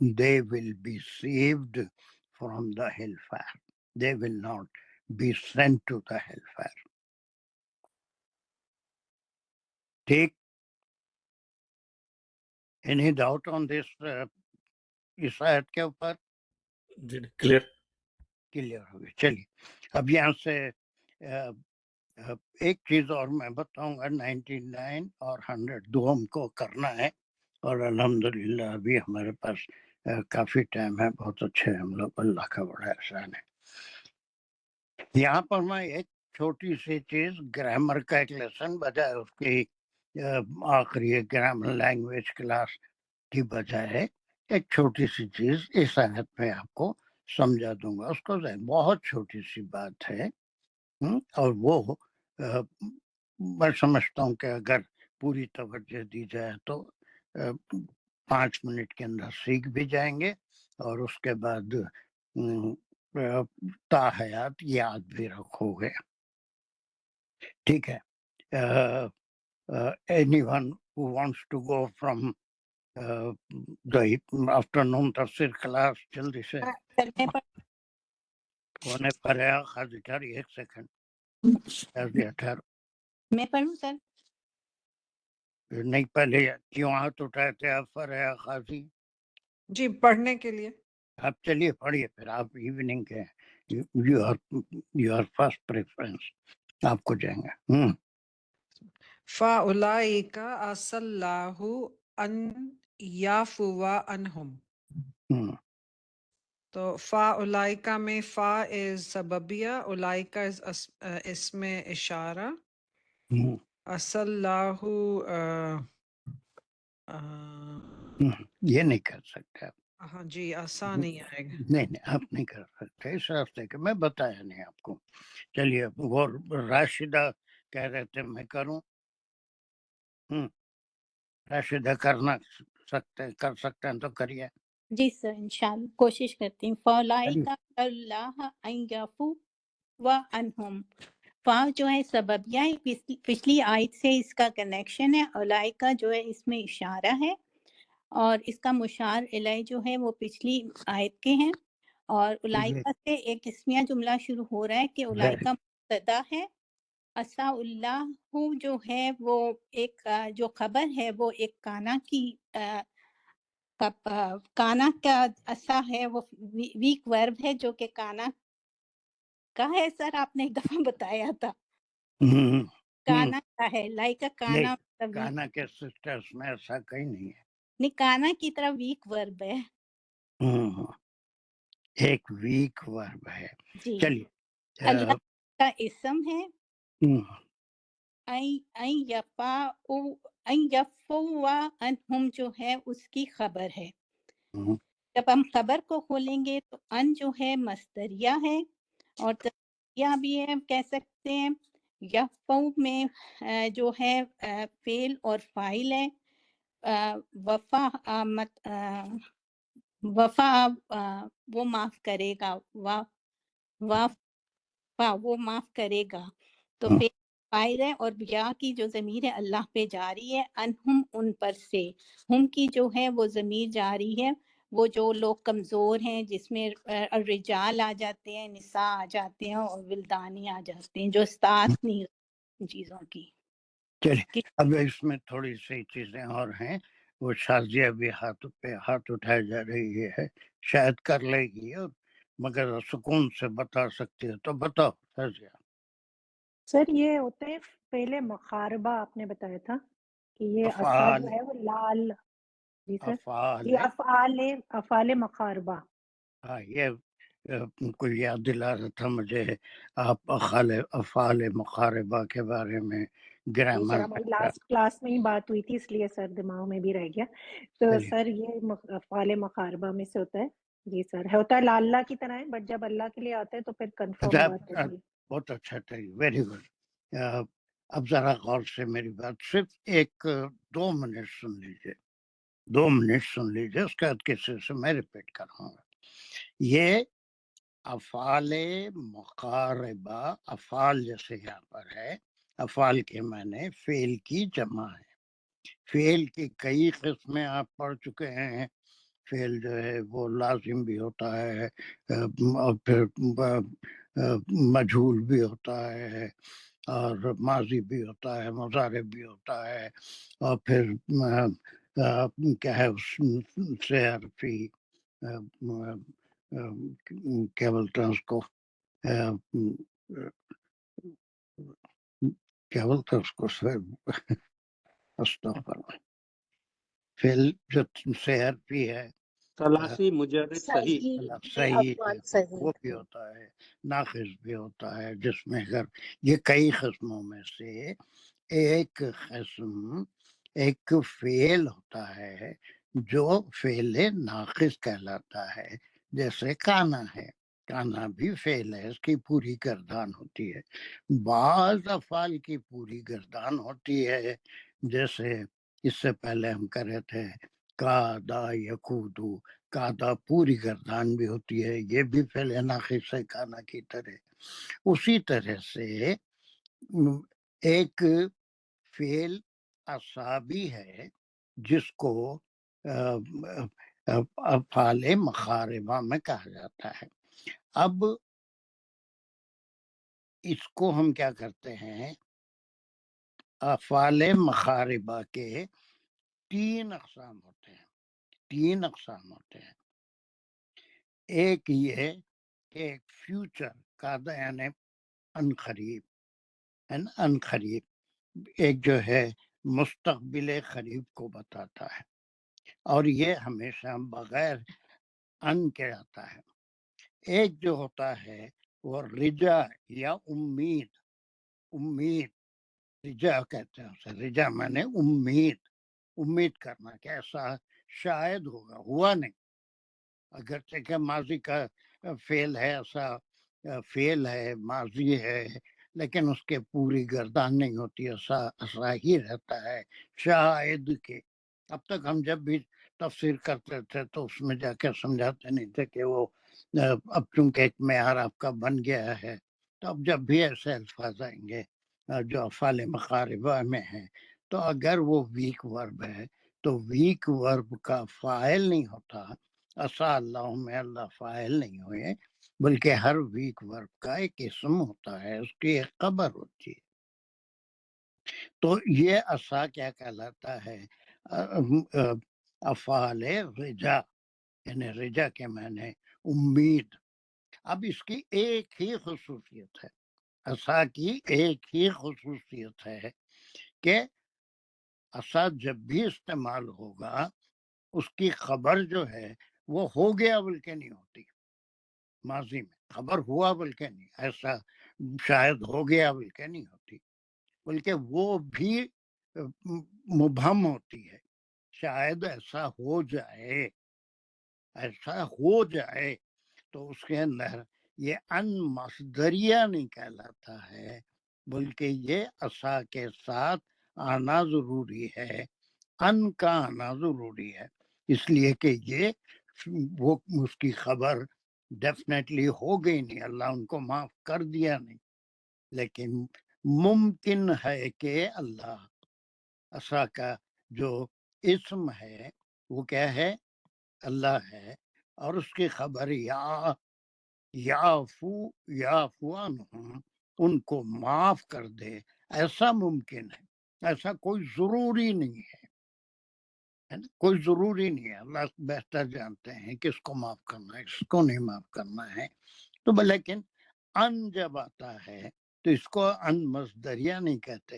they will be saved from the hellfire. They will not be sent to the hellfire. ٹھیک. Any doubt on this اس آیت کے اوپر؟ جی کلیئر. کلیئر ہو گئی. چلیے اب یہاں سے ایک چیز اور میں بتاؤں گا. 99 اور 100 دو ہم کو کرنا ہے، اور الحمدللہ ابھی ہمارے پاس کافی ٹائم ہے. بہت اچھے ہم لوگ، اللہ کا بڑا احسان ہے. یہاں پر میں ایک چھوٹی سی چیز، گرامر کا ایک لیسن بجائے اس کی آخری گرامر لینگویج کلاس کی بجائے ایک چھوٹی سی چیز اس آیت میں آپ کو سمجھا دوں گا. اس کو بہت چھوٹی سی بات ہے، اور وہ میں سمجھتا ہوں کہ اگر پوری توجہ دی جائے تو 5 منٹ کے اندر سیکھ بھی جائیں گے، اور اس کے بعد تا حیات یاد بھی رکھو گے. ٹھیک ہے. Any one who wants to go from the afternoon tafsir class جلدی سے. سر کون ہے فریا خاضی؟ ٹھہر ایک سیکنڈ. ٹھہر. میں پڑھوں سر؟ نہیں، پہلے کیوں ہاتھ اٹھائے تھے آپ فریا خاضی؟ جی پڑھنے کے لیے. آپ چلیے پڑھیے، پھر آپ ایوننگ کے یو آر فرسٹ پریفرنس، آپ کو جائیں گے. فَأُولَئِكَ عَسَى اللَّهُ أَن يَعْفُوَ عَنْهُمْ. تو فَأُولَئِكَ میں فا از سببیہ، اولئک از اسم اشارہ، عَسَى اللَّهُ یہ نہیں کر سکتے آپ. ہاں جی آسان نہیں آئے گا. نہیں آپ نہیں کر سکتے اس راستے کے، میں بتایا نہیں آپ کو. چلیے وہ راشدہ کہہ رہے تھے میں کروں. راشدہ کر سکتے ہیں تو کریے. جی سر انشاءاللہ کوشش کرتی ہوں. فَأُولَئِكَ اللَّهَ أَن يَعْفُوَ عَنْهُمْ. فا جو ہے سببیہ ہے، پچھلی آیت سے اس کا کنیکشن ہے. اولائکا جو ہے اس میں اشارہ ہے، اور اس کا مشار الیہ جو ہے وہ پچھلی آیت کے ہیں. اور اولائکا سے ایک اسمیہ جملہ شروع ہو رہا ہے کہ اولائکا مبتدا ہے. عسیٰ اللہ جو ہے وہ ایک جو خبر ہے وہ ایک کانا کی کانا کا عصا ہے، وہ ویک ورب ہے جو کہ کانا کا ہے. سر آپ نے ایک دفعہ بتایا تھا کانا کا ہے، لائکا کانا کانا کے سسٹرز میں ایسا کہیں نہیں ہے. نہیں، کانا کی طرح ویک ورب ہے. ایک ویک ورب ہے. جی چلیے اللہ کا اسم ہے. یفوا انہم جو ہے اس کی خبر ہے. جب ہم خبر کو کھولیں گے تو ان جو ہے مصدریہ ہے، اور تسنیہ بھی ہے کہہ سکتے ہیں. یفو میں جو ہے فعل اور فاعل ہے. وفا وہ معاف کرے گا، وہ معاف کرے گا تو فعل فاعل ہے، اور یا کی جو ضمیر ہے اللہ پہ جاری ہے. انہم ان پر سے، ہم کی جو ہے وہ ضمیر جاری ہے. وہ جو لوگ کمزور ہیں جس میں الرجال آ جاتے ہیں، نساء آ جاتے ہیں، اور ولدانی آ جاتے ہیں جو استطاعت نہیں ان چیزوں کی. چلیے اب اس میں تھوڑی سی چیزیں اور ہیں. وہ شازیہ بھی ہاتھ اٹھائے جا رہی ہے، شاید کر لے گی، مگر سکون سے بتا سکتی ہے تو بتاؤ شازیہ. سر یہ ہوتے ہیں پہلے مخاربہ، آپ نے بتایا تھا کہ یہ عصا افعال جو ہے وہ لال. جی سر افعال یہ افعال مخاربہ. ہاں یہ کوئی یاد دلا رہا تھا مجھے آپ افعال مخاربہ کے بارے میں جی سر گرامر ہماری لاسٹ کلاس میں ہی بات ہوئی تھی، اس لیے سر دماغ میں بھی رہ گیا. تو سر یہ افعال مخاربہ میں سے ہوتا ہے. جی سر ہوتا ہے اللہ کی طرح ہے، بٹ جب اللہ کے لیے آتا ہے تو پھر کنفرم بات ہوتی ہے. بہت اچھا تھا، ویری گڈ. اب ذرا غور سے میری بات صرف 2 منٹ سن لیجیے، 2 منٹ سن لیجیے، اس کے بعد کسی سے میں ریپیٹ کر رہا ہوں. یہ افعال مقاربہ، افعال جیسے یہاں پر ہے، افعال کے معنی فعل کی جمع ہے. فعل کی کئی قسمیں آپ پڑھ چکے ہیں. فعل جو ہے وہ لازم بھی ہوتا ہے، اور پھر مجہول بھی ہوتا ہے، اور ماضی بھی ہوتا ہے، مضارع بھی ہوتا ہے، اور پھر کیا ہے اس سے عرفی کیا بولتے ہیں اس کو، کیا بولتے ہیں اس کو، استغفر اللہ، فعل جو سے عرفی ہے ثلاثی مجرد صحیح صحیح ہے، وہ بھی ہوتا ہے، ناقص بھی ہوتا ہے، جس میں اگر یہ کئی قسموں میں سے ایک قسم ایک فعل ہوتا ہے جو فعل ناقص کہلاتا ہے، جیسے کانا ہے، کانا بھی فعل ہے، اس کی پوری گردان ہوتی ہے۔ بعض افعال کی پوری گردان ہوتی ہے، جیسے اس سے پہلے ہم کر رہے تھے کادا یکودو، کادا پوری گردان بھی ہوتی ہے، یہ بھی فعل ناقص ہے کانا کی طرح۔ اسی طرح سے ایک فعل اعصابی ہے جس کو افعال مخاربہ میں کہا جاتا ہے۔ اب اس کو ہم کیا کرتے ہیں، افعال مخاربہ کے تین اقسام ہوتے ہیں۔ ایک یہ کہ ایک فیوچر کا یعنی ان قریب ہے نا، ان قریب ایک جو ہے مستقبل قریب کو بتاتا ہے، اور یہ ہمیشہ بغیر ان کے آتا ہے۔ ایک جو ہوتا ہے وہ رجا یا امید رجا کہتے ہیں اسے، رجا میں نے امید کرنا کہ ایسا شاید ہوگا، ہوا نہیں، اگرچہ کہ ماضی کا فعل ہے، ایسا فعل ہے، ماضی ہے، لیکن اس کے پوری گردان نہیں ہوتی، ایسا ہی رہتا ہے شاید کے۔ اب تک ہم جب بھی تفسیر کرتے تھے تو اس میں جا کے سمجھاتے نہیں تھے کہ وہ اب چونکہ ایک معیار آپ کا بن گیا ہے، تو اب جب بھی ایسے الفاظ آئیں گے جو افعال مخاربہ میں ہیں، تو اگر وہ ویک ورب ہے تو ویک ورب کا فاعل نہیں ہوتا، عسا اللہ میں اللہ فاعل نہیں ہوئے، بلکہ ہر ویک ورب کا ایک اسم ہوتا ہے، اس کی ایک خبر ہوتی ہے۔ تو یہ عسا کیا کہلاتا ہے، افعال رجا، یعنی رجا کے معنی امید۔ اب اس کی ایک ہی خصوصیت ہے، عسا کی ایک ہی خصوصیت ہے کہ عسا جب بھی استعمال ہوگا اس کی خبر جو ہے وہ ہو گیا بلکہ نہیں ہوتی، ماضی میں خبر ہوا بلکہ نہیں، ایسا شاید ہو گیا بلکہ نہیں ہوتی، بلکہ وہ بھی مبہم ہوتی ہے، شاید ایسا ہو جائے، تو اس کے اندر یہ ان مصدریہ نہیں کہلاتا ہے، بلکہ یہ عصا کے ساتھ آنا ضروری ہے، ان کا آنا ضروری ہے، اس لیے کہ یہ وہ اس کی خبر ڈیفینیٹلی ہو گئی نہیں، اللہ ان کو معاف کر دیا نہیں، لیکن ممکن ہے کہ اللہ عصا کا جو اسم ہے وہ کیا ہے، اللہ ہے، اور اس کی خبر یعفو عنہم، ان کو معاف کر دے، ایسا ممکن ہے، ایسا کوئی ضروری نہیں ہے، کوئی ضروری نہیں ہے، اللہ بہتر جانتے ہیں کس کو معاف کرنا ہے کس کو نہیں معاف کرنا ہے۔ تو لیکن ان جب آتا ہے تو اس کو ان مصدریہ نہیں کہتے،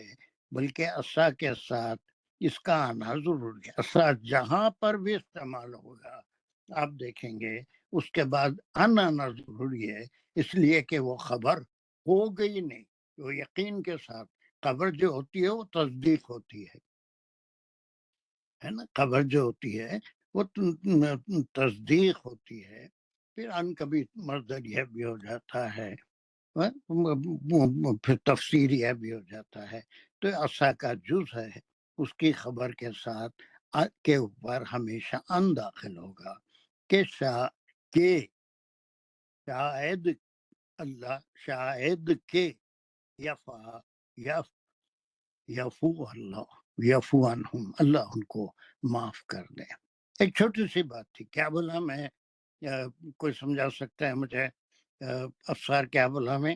بلکہ عصا کے ساتھ اس کا آنا ضروری ہے۔ عصا جہاں پر بھی استعمال ہوگا آپ دیکھیں گے اس کے بعد ان آنا ضروری ہے، اس لیے کہ وہ خبر ہو گئی نہیں، وہ یقین کے ساتھ خبر جو ہوتی ہے وہ تصدیق ہوتی ہے نا، خبر جو ہوتی ہے وہ تصدیق ہوتی ہے، پھر ان کبھی مصدریہ بھی ہو جاتا ہے، پھر تفسیریہ بھی ہو جاتا ہے، تو عصا کا جز ہے، اس کی خبر کے ساتھ کے اوپر ہمیشہ ان داخل ہوگا کہ شاید اللہ، شاید کہ یفو اللہ، یفو عنہم، اللہ ان کو معاف کر دے۔ ایک چھوٹی سی بات تھی، کیا بولا میں، کوئی سمجھا سکتا ہے مجھے افسار کیا بولا میں؟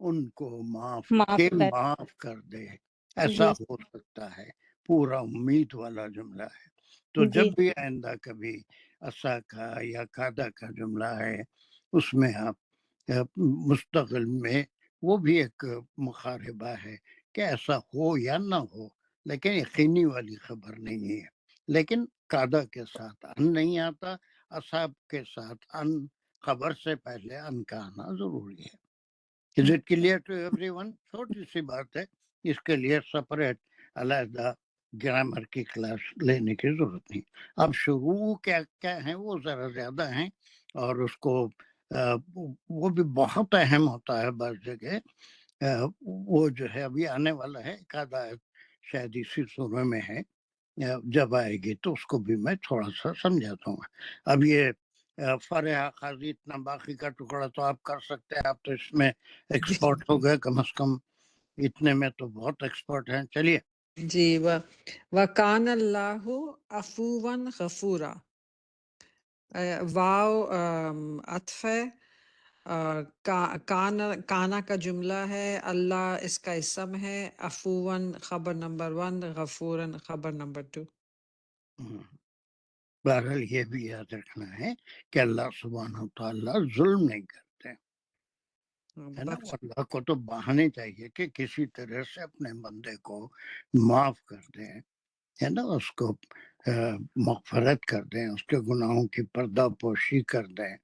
ان کو معاف کر دے، ایسا ہو سکتا ہے، پورا امید والا جملہ ہے۔ تو جب بھی آئندہ کبھی عصا کا یا قادہ کا جملہ ہے، اس میں آپ مستقل میں وہ بھی ایک مخاربہ ہے کہ ایسا ہو یا نہ ہو، لیکن یقینی والی خبر نہیں ہے۔ لیکن قادہ کے ساتھ ان نہیں آتا، اصحاب کے ساتھ ان خبر سے پہلے ان کا آنا ضروری ہے۔ Is it clear to everyone؟ چھوٹی سی بات ہے، اس کے لیے سپریٹ علیحدہ گرامر کی کلاس لینے کی ضرورت نہیں۔ اب شروع کیا ہیں وہ ذرا زیادہ ہیں، اور اس کو وہ بھی بہت اہم ہوتا ہے بعض جگہ۔ وہ جو ہے ابھی آنے والا ہے، ایک آدھ آیت شاید اسی سورہ میں ہے، جب آئے گی تو اس کو بھی میں تھوڑا سا سمجھاتا ہوں۔ اب یہ فرح قاضی اتنا باقی کا ٹکڑا تو آپ کر سکتے ہیں، آپ تو اس میں ایکسپرٹ ہو گئے، کم از کم اتنے میں تو بہت ایکسپرٹ ہیں۔ چلیے جی، وَكَانَ اللَّهُ عَفُوًّا غَفُورًا، واو عطف ہے، کانا کا جملہ ہے، اللہ اس کا اسم ہے، عفوًا خبر نمبر 1، غفوراً خبر نمبر 2۔ بہرحال یہ بھی یاد رکھنا ہے کہ اللہ سبحانہ تعالیٰ ظلم نہیں کرتے، ہے نا۔ اللہ کو تو بہانے چاہیے کہ کسی طرح سے اپنے بندے کو معاف کر دیں، ہے نا، اس کو مغفرت کر دیں، اس کے گناہوں کی پردہ پوشی کر دیں۔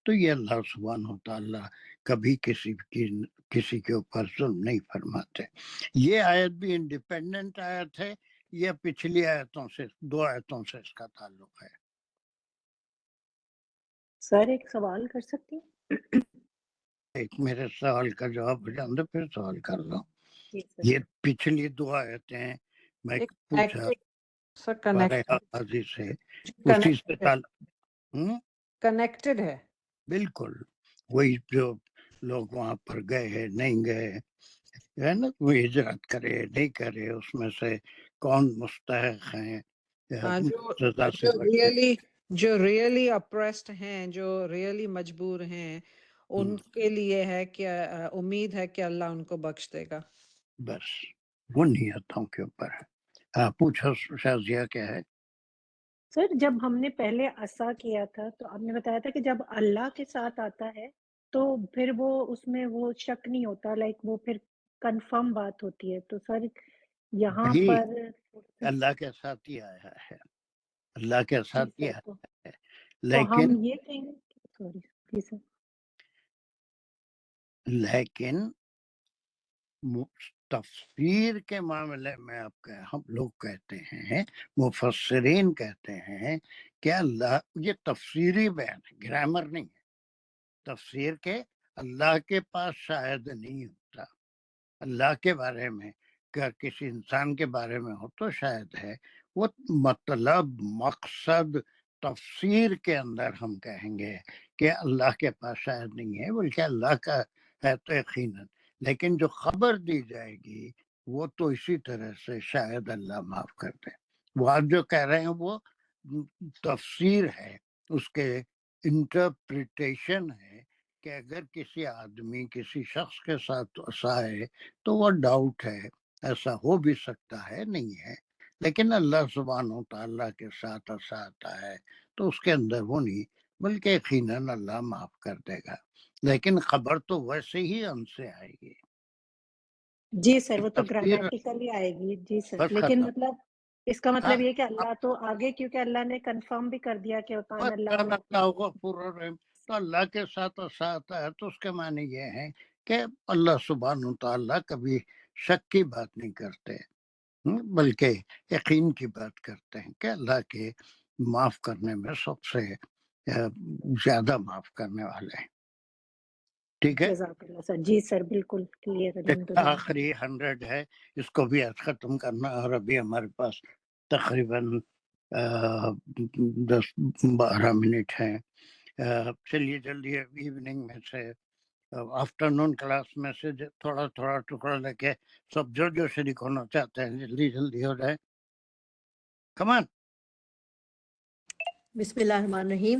تو یہ اللہ سبحانہ وتعالیٰ کبھی کسی کے اوپر ظلم نہیں فرماتے۔ یہ آیت بھی انڈیپینڈنٹ آیت ہے، یہ پچھلی آیتوں سے، 2 آیتوں سے اس کا تعلق ہے۔ سر ایک سوال کر سکتی ہوں؟ ایک میرے سوال کا جواب جان دو، پھر سوال کر لو۔ جی سر۔ یہ پچھلی 2 آیتیں میں پوچھا فارغ قاضی سے، اسی سے تعلق کنیکٹڈ ہے، بالکل وہی جو لوگ وہاں پر گئے ہیں نہیں گئے، ہے نا، وہ ہجرت کرے نہیں کرے، اس میں سے کون مستحق ہیں سزا سے بچنے۔ جو ریئلی اپریسڈ ہیں، جو ریئلی مجبور ہیں، ان کے لیے ہے کہ امید ہے کہ اللہ ان کو بخش دے گا۔ بس وہ نیتوں کے اوپر ہے۔ پوچھو شازیہ کیا ہے؟ سر جب ہم نے پہلے عصا کیا تھا تو آپ نے بتایا تھا کہ جب اللہ کے ساتھ آتا ہے تو پھر وہ اس میں وہ شک نہیں ہوتا، لائک وہ پھر کنفرم بات ہوتی ہے۔ تو سر یہاں وہی پر اللہ کے ساتھ ہی آیا ہے، اللہ کے جی ساتھ ہی سر، آیا تو ہے، ہم لیکن یہ کہیں گے، سوری جی سر، لیکن تفسیر کے معاملے میں ہم لوگ کہتے ہیں، مفسرین کہتے ہیں کہ اللہ، یہ تفسیری بیان ہے، گرامر نہیں ہے۔ تفسیر کے اللہ کے پاس شاید نہیں ہوتا، اللہ کے بارے میں اگر کسی انسان کے بارے میں ہو تو شاید ہے، وہ مطلب مقصد تفسیر کے اندر ہم کہیں گے کہ اللہ کے پاس شاید نہیں ہے، بلکہ اللہ کا ہے تو یقیناً۔ لیکن جو خبر دی جائے گی وہ تو اسی طرح سے شاید اللہ معاف کر دے۔ وہ آپ جو کہہ رہے ہیں وہ تفسیر ہے، اس کے انٹرپریٹیشن ہے کہ اگر کسی آدمی کسی شخص کے ساتھ ایسا ہے تو وہ ڈاؤٹ ہے، ایسا ہو بھی سکتا ہے، نہیں ہے، لیکن اللہ سبحانہ و تعالیٰ کے ساتھ ایسا آتا ہے تو اس کے اندر وہ نہیں، بلکہ یقیناً اللہ معاف کر دے گا۔ لیکن خبر تو ویسے ہی ہم سے آئے گی، جی سر، وہ تو تفسیر گرامیٹیکلی آئے گی، جی سر، بس لیکن ختم۔ مطلب اس کا مطلب یہ کہ اللہ تو آگے، کیونکہ اللہ نے کنفرم بھی کر دیا کہ وَقَانَ اللَّهُ اللہ غفور الرحیم، تو اللہ کے ساتھ ایسا آتا ہے تو اس کے معنی یہ ہے کہ اللہ سبحانہ تعالیٰ کبھی شک کی بات نہیں کرتے، بلکہ یقین کی بات کرتے ہیں کہ اللہ کے معاف کرنے میں سب سے زیادہ معاف کرنے والے ہیں۔ ٹھیک ہے، جزاک اللہ سر، جی سر، بالکل کلیئر، الحمدللہ۔ آخری 100 ہے، اس کو بھی آج ختم کرنا، اور ابھی ہمارے پاس تقریباً 10-12 منٹ ہیں۔ چلیے جلدی، ایوننگ میں سے آفٹر نون کلاس میں سے تھوڑا تھوڑا ٹکڑا لے کے سب جو شریک ہونا چاہتے ہیں جلدی جلدی ہو جائے۔ کمان بسم اللہ الرحمن الرحیم۔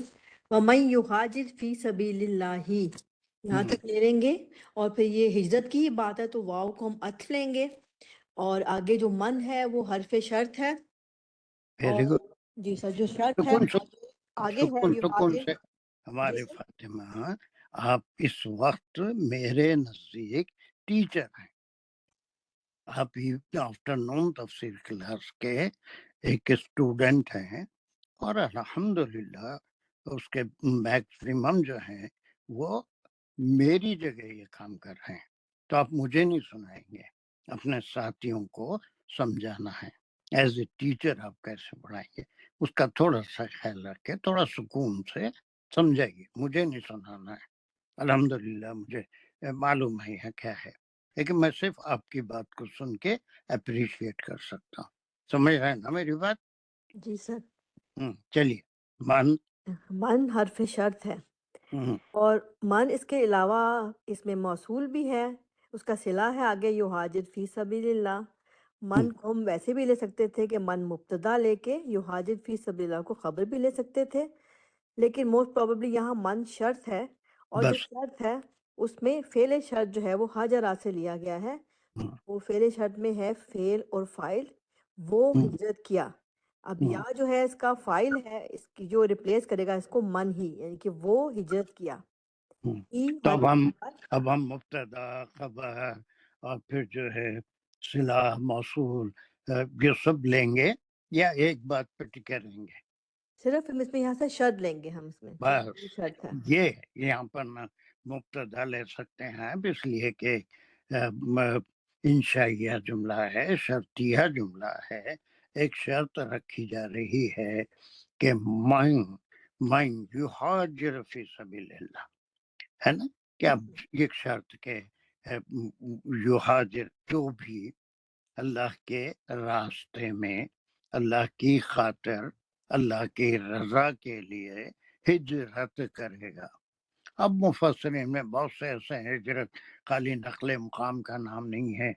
وَمَن يُهَاجِرْ فِي سَبِيلِ اللَّهِ، یہاں تک لے لیں گے، اور پھر یہ ہجرت کی ہی بات ہے تو واو کو ہم اتھ لیں گے، اور آگے جو من ہے وہ حرف شرط ہے، ویری اور گڈ. جی سر جو شرط ہے سکون آگے ہے سکون یہاجر. سے جی ہمارے سر. فاطمہ، آپ اس وقت میرے نزدیک ٹیچر ہیں. آپ آفٹر نون تفسیر کلاس کے ایک اسٹوڈنٹ ہیں، اور الحمدللہ اس کے میکسیمم جو ہیں وہ میری جگہ یہ کام کر رہے ہیں. تو آپ مجھے نہیں سنائیں گے، اپنے ساتھیوں کو سمجھانا ہے. ایز اے ٹیچر آپ کیسے پڑھائیں گے، اس کا تھوڑا سا خیال رکھے، تھوڑا سکون سے سمجھائیے. مجھے نہیں سنانا ہے. الحمدللہ مجھے معلوم ہے کیا ہے، لیکن میں صرف آپ کی بات کو سن کے اپریشیٹ کر سکتا ہوں. سمجھ رہے ہیں نا میری بات؟ جی سر. چلیے. من من حرف شرط ہے، اور من اس کے علاوہ اس میں موصول بھی ہے، اس کا صلہ ہے آگے یہاجر فی سبیل اللہ. من کو ہم ویسے بھی لے سکتے تھے کہ من مبتدا لے کے یہاجر فی سبیل اللہ کو خبر بھی لے سکتے تھے، لیکن موسٹ پروبیبلی یہاں من شرط ہے، اور جو بس شرط ہے اس میں فعل شرط جو ہے وہ حاجرہ سے لیا گیا ہے. وہ فعل شرط میں ہے فعل اور فاعل، وہ ہجرت کیا. اب یا جو ہے اس کا فاعل ہے، اس کی جو ریپلیس کرے گا اس کو من ہی، یعنی کہ وہ ہجرت کیا. تو اب ہم مبتدا خبر اور پھر جو ہے صلہ موصول یہ سب لیں گے، یا ایک بات پہ ٹکے رہیں گے؟ صرف ہم اس میں یہاں سے شرط لیں گے، ہم اس میں بس شرط ہے. یہ یہاں پر نہ مبتدا لے سکتے ہیں اس لیے کہ انشائیہ جملہ ہے، شرطیہ جملہ ہے. ایک شرط رکھی جا رہی ہے کہ من یہاجر فی سبیل اللہ، ہے نا؟ کیا ایک شرط کے یہاجر جو بھی اللہ کے راستے میں، اللہ کی خاطر، اللہ کی رضا کے لیے ہجرت کرے گا. اب مفسرین میں بہت سے ایسے ہیں، ہجرت خالی نقل مقام کا نام نہیں ہے،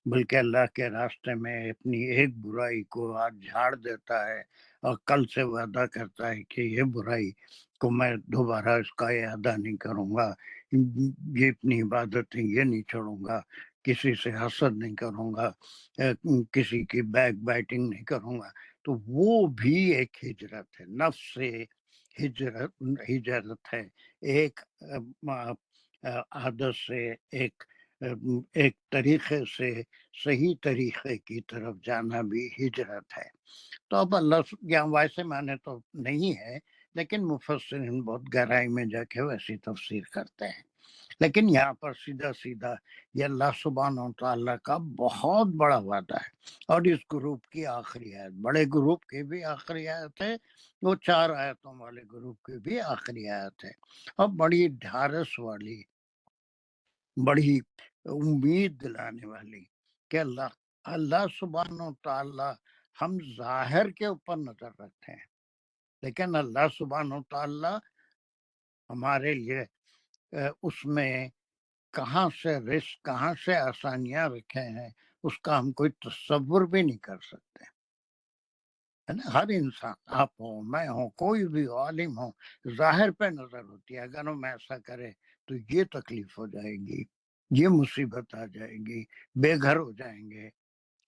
بلکہ اللہ کے راستے میں اپنی ایک برائی کو آج جھاڑ دیتا ہے اور کل سے وعدہ کرتا ہے کہ یہ برائی کو میں دوبارہ اس کا اعادہ نہیں کروں گا، یہ اپنی عبادتیں یہ نہیں چھوڑوں گا، کسی سے حسد نہیں کروں گا، کسی کی بیک بائٹنگ نہیں کروں گا. تو وہ بھی ایک ہجرت ہے، نفس سے ہجرت ہے. ایک عادت سے، ایک طریقے سے صحیح طریقے کی طرف جانا بھی ہجرت ہے. تو اب اللہ یہاں ویسے معنی تو نہیں ہے، لیکن مفسرین بہت گہرائی میں جا کے ویسی تفسیر کرتے ہیں. لیکن یہاں پر سیدھا سیدھا یہ اللہ سبحانہ و تعالیٰ کا بہت بڑا وعدہ ہے. اور اس گروپ کی آخری آیت، بڑے گروپ کی بھی آخری آیت ہے، وہ 4 آیتوں والے گروپ کی بھی آخری آیت ہے، اور بڑی ڈھارس والی، بڑی امید دلانے والی کہ اللہ سبحانہ و تعالیٰ، ہم ظاہر کے اوپر نظر رکھتے ہیں، لیکن اللہ سبحانہ و تعالیٰ ہمارے لیے اس میں کہاں سے رزق، کہاں سے آسانیاں رکھے ہیں، اس کا ہم کوئی تصور بھی نہیں کر سکتے. ہر انسان، آپ ہوں، میں ہوں، کوئی بھی عالم ہو، ظاہر پہ نظر ہوتی ہے. اگر ہم ایسا کرے تو یہ تکلیف ہو جائے گی، یہ مصیبت آ جائے گی، بے گھر ہو جائیں گے،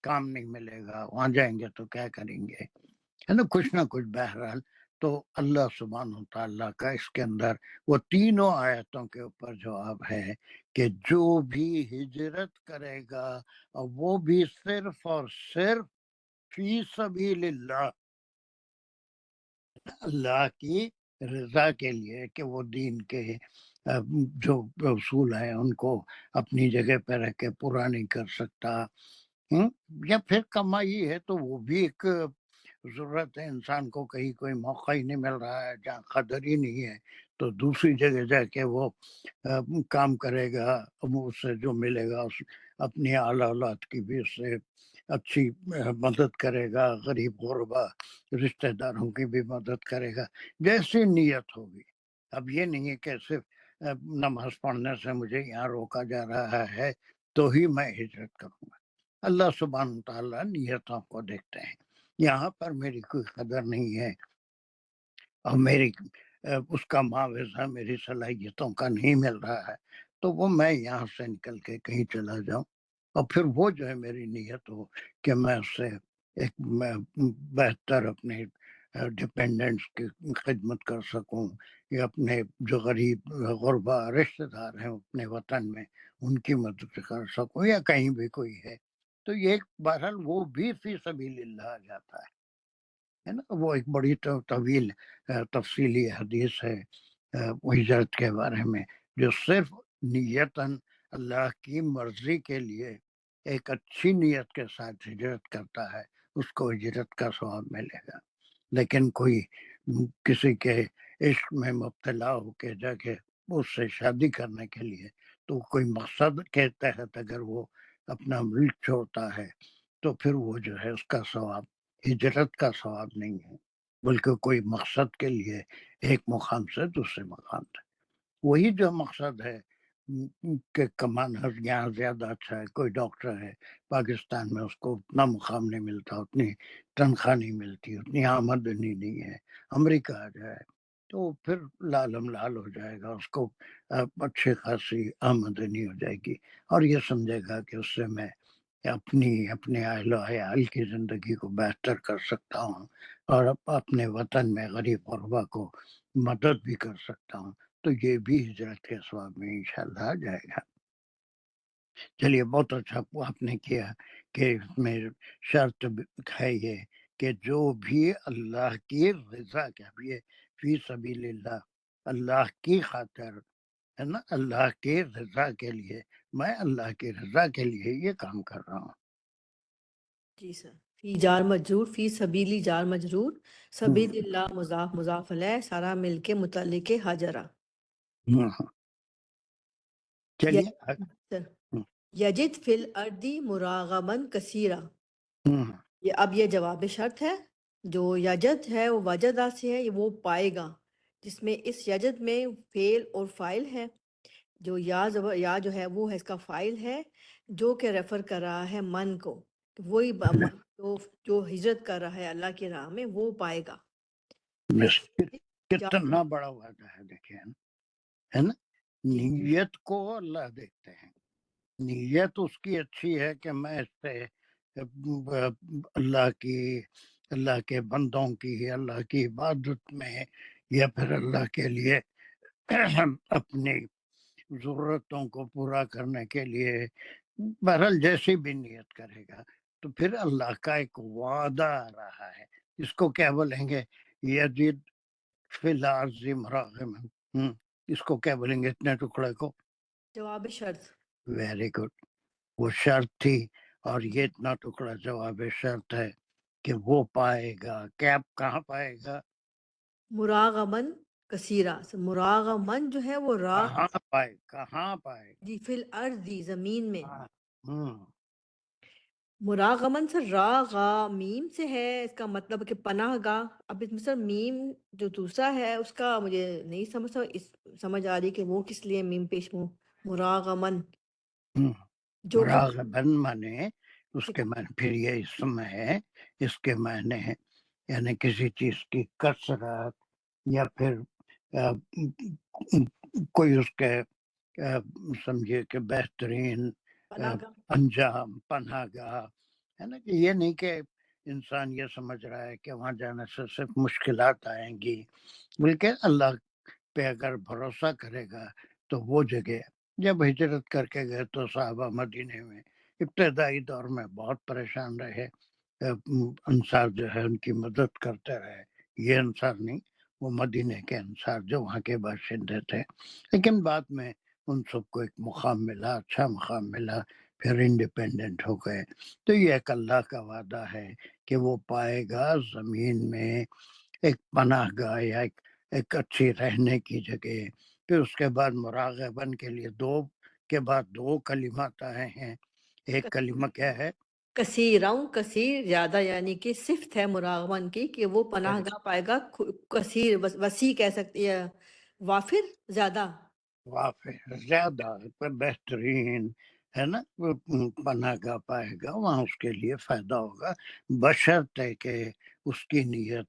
کام نہیں ملے گا، وہاں جائیں گے تو کیا کریں گے، ہے نا، کچھ نہ کچھ. بہرحال تو اللہ سبحانہ تعالیٰ کا اس کے اندر وہ تینوں آیتوں کے اوپر جواب ہے کہ جو بھی ہجرت کرے گا، اور وہ بھی صرف اور صرف فی سبیل اللہ، اللہ کی رضا کے لیے، کہ وہ دین کے جو اصول ہیں ان کو اپنی جگہ پہ رہ کے پورا نہیں کر سکتا، یا پھر کمائی ہے تو وہ بھی ایک ضرورت ہے. انسان کو کہیں کوئی موقع ہی نہیں مل رہا ہے، جہاں قدر ہی نہیں ہے، تو دوسری جگہ جا کے وہ کام کرے گا، اس سے جو ملے گا اپنی اعلی اولاد کی بھی اس سے اچھی مدد کرے گا، غریب غربا رشتہ داروں کی بھی مدد کرے گا، جیسی نیت ہوگی. اب یہ نہیں ہے کہ صرف نماز پڑھنے سے مجھے یہاں روکا جا رہا ہے تو ہی میں ہجرت کروں گا. اللہ سبحانہ تعالیٰ نیتوں کو دیکھتے ہیں. یہاں پر میری کوئی قدر نہیں ہے اور میری اس کا معاوضہ میری صلاحیتوں کا نہیں مل رہا ہے تو وہ میں یہاں سے نکل کے کہیں چلا جاؤں، اور پھر وہ جو ہے میری نیت ہو کہ میں اس سے ایک بہتر اپنے ڈپینڈنٹس کی خدمت کر سکوں، یا اپنے جو غریب غربا رشتہ دار ہیں اپنے وطن میں ان کی مدد کر سکوں، یا کہیں بھی کوئی ہے تو یہ بہرحال وہ بھی فی سبیل اللہ آ جاتا ہے نا۔ وہ ایک بڑی طویل تفصیلی حدیث ہے ہجرت کے بارے میں، جو صرف نیتاً اللہ کی مرضی کے لیے ایک اچھی نیت کے ساتھ ہجرت کرتا ہے اس کو ہجرت کا ثواب ملے گا۔ لیکن کوئی کسی کے عشق میں مبتلا ہو کے جا کے اس سے شادی کرنے کے لیے، تو کوئی مقصد کے تحت اگر وہ اپنا ملک چھوڑتا ہے تو پھر وہ جو ہے اس کا ثواب ہجرت کا ثواب نہیں ہے، بلکہ کوئی مقصد کے لیے ایک مقام سے دوسرے مقام تک۔ وہی جو مقصد ہے کہ کمانا یہاں زیادہ اچھا ہے، کوئی ڈاکٹر ہے پاکستان میں اس کو اتنا مقام نہیں ملتا، اتنی تنخواہ نہیں ملتی، اتنی آمدنی نہیں ہے، امریکہ آ جائے تو پھر لالم لال ہو جائے گا، اس کو اچھی خاصی آمدنی ہو جائے گی، اور یہ سمجھے گا کہ اس سے میں اپنے اہل و عیال کی زندگی کو بہتر کر سکتا ہوں، اور اپنے وطن میں غریب غربا کو مدد بھی کر سکتا ہوں، تو یہ بھی ہجرت کے ثواب میں انشاءاللہ آ جائے گا۔ چلیے بہت اچھا آپ نے کیا کہ اس میں شرط ہے یہ کہ جو بھی اللہ کی رضا کے لیے فی سبیل اللہ، اللہ کی خاطر ہے نا، اللہ کی رضا کے لیے، میں اللہ کی رضا کے لیے یہ کام کر رہا ہوں۔ جی سر، فی جار مجرور، فی سبیلی جار مجرور، سبیل اللہ مضاف مضاف علیہ، سارا مل کے متعلق حاجرہ۔ چلیے یجد فی الارض مراغمن کثیرا، اب یہ جواب شرط ہے۔ جو یجد ہے وہ وجدہ سے ہے، وہ پائے گا، جس میں اس یجد میں فعل اور فاعل ہے۔ جو یا جو ہے وہ ہے اس کا فاعل ہے، جو کہ ریفر کر رہا ہے من کو، وہی جو ہجرت کر رہا ہے اللہ کی راہ میں وہ پائے گا۔ کتنا بڑا وعدہ ہے، دیکھیں ہے نا، نیت کو اللہ دیکھتے ہیں، نیت اس کی اچھی ہے کہ میں اس سے اللہ کے بندوں کی، اللہ کی عبادت میں، یا پھر اللہ کے لیے اپنی ضرورتوں کو پورا کرنے کے لیے، بہرحال جیسی بھی نیت کرے گا تو پھر اللہ کا ایک وعدہ آ رہا ہے، اس کو کیا بولیں گے؟ یجد فی الارض مراغما، اس کو کیا بولیں گے اتنے ٹکڑے کو؟ جواب شرط۔ ویری گڈ، وہ شرط تھی، اور یہ اتنا ٹکڑا جواب شرط ہے کہ وہ پائے گا۔ کیا کہاں پائے گا؟ مراغمن کثیرہ، مراغمن جو ہے وہ کہاں پائے جی فی الارض زمین میں۔ گا؟ مراغمن سر را غا میم سے ہے، اس کا مطلب کہ پناہ گاہ۔ اب اس میں سر میم جو دوسرا ہے اس کا مجھے نہیں سمجھ آ رہی کہ وہ کس لیے میم پیش ہوں۔ مراغمن جو مراغبن مانے اس کے معنی پھر یہ اسم ہے، اس کے معنی یعنی کسی چیز کی کثرت، یا پھر کوئی اس کے سمجھے کہ بہترین انجام، پناہ گاہ ہے نا، کہ یہ نہیں کہ انسان یہ سمجھ رہا ہے کہ وہاں جانے سے صرف مشکلات آئیں گی، بلکہ اللہ پہ اگر بھروسہ کرے گا تو وہ جگہ، جب ہجرت کر کے گئے تو صحابہ مدینے میں ابتدائی دور میں بہت پریشان رہے، انصار جو ہے ان کی مدد کرتے رہے، یہ انصار نہیں، وہ مدینے کے انصار جو وہاں کے باشندے تھے، لیکن بعد میں ان سب کو ایک مقام ملا، اچھا مقام ملا، پھر انڈیپینڈنٹ ہو گئے۔ تو یہ ایک اللہ کا وعدہ ہے کہ وہ پائے گا زمین میں ایک پناہ گاہ، یا ایک اچھی رہنے کی جگہ۔ پھر اس کے بعد مراغبن کے لیے دو کلمات آئے ہیں۔ ایک کلمہ کیا ہے؟ کثیروں، کثیر زیادہ، یعنی کہ صفت ہے مراغمن کی کہ وہ پناہ گاہ پائے گا۔ کثیر وسیع کہہ سکتی ہے، وافر زیادہ، وافر زیادہ، بہترین ہے نا، پناہ گاہ پائے گا، وہاں اس کے لیے فائدہ ہوگا، بشرط ہے کہ اس کی نیت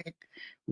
1,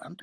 1,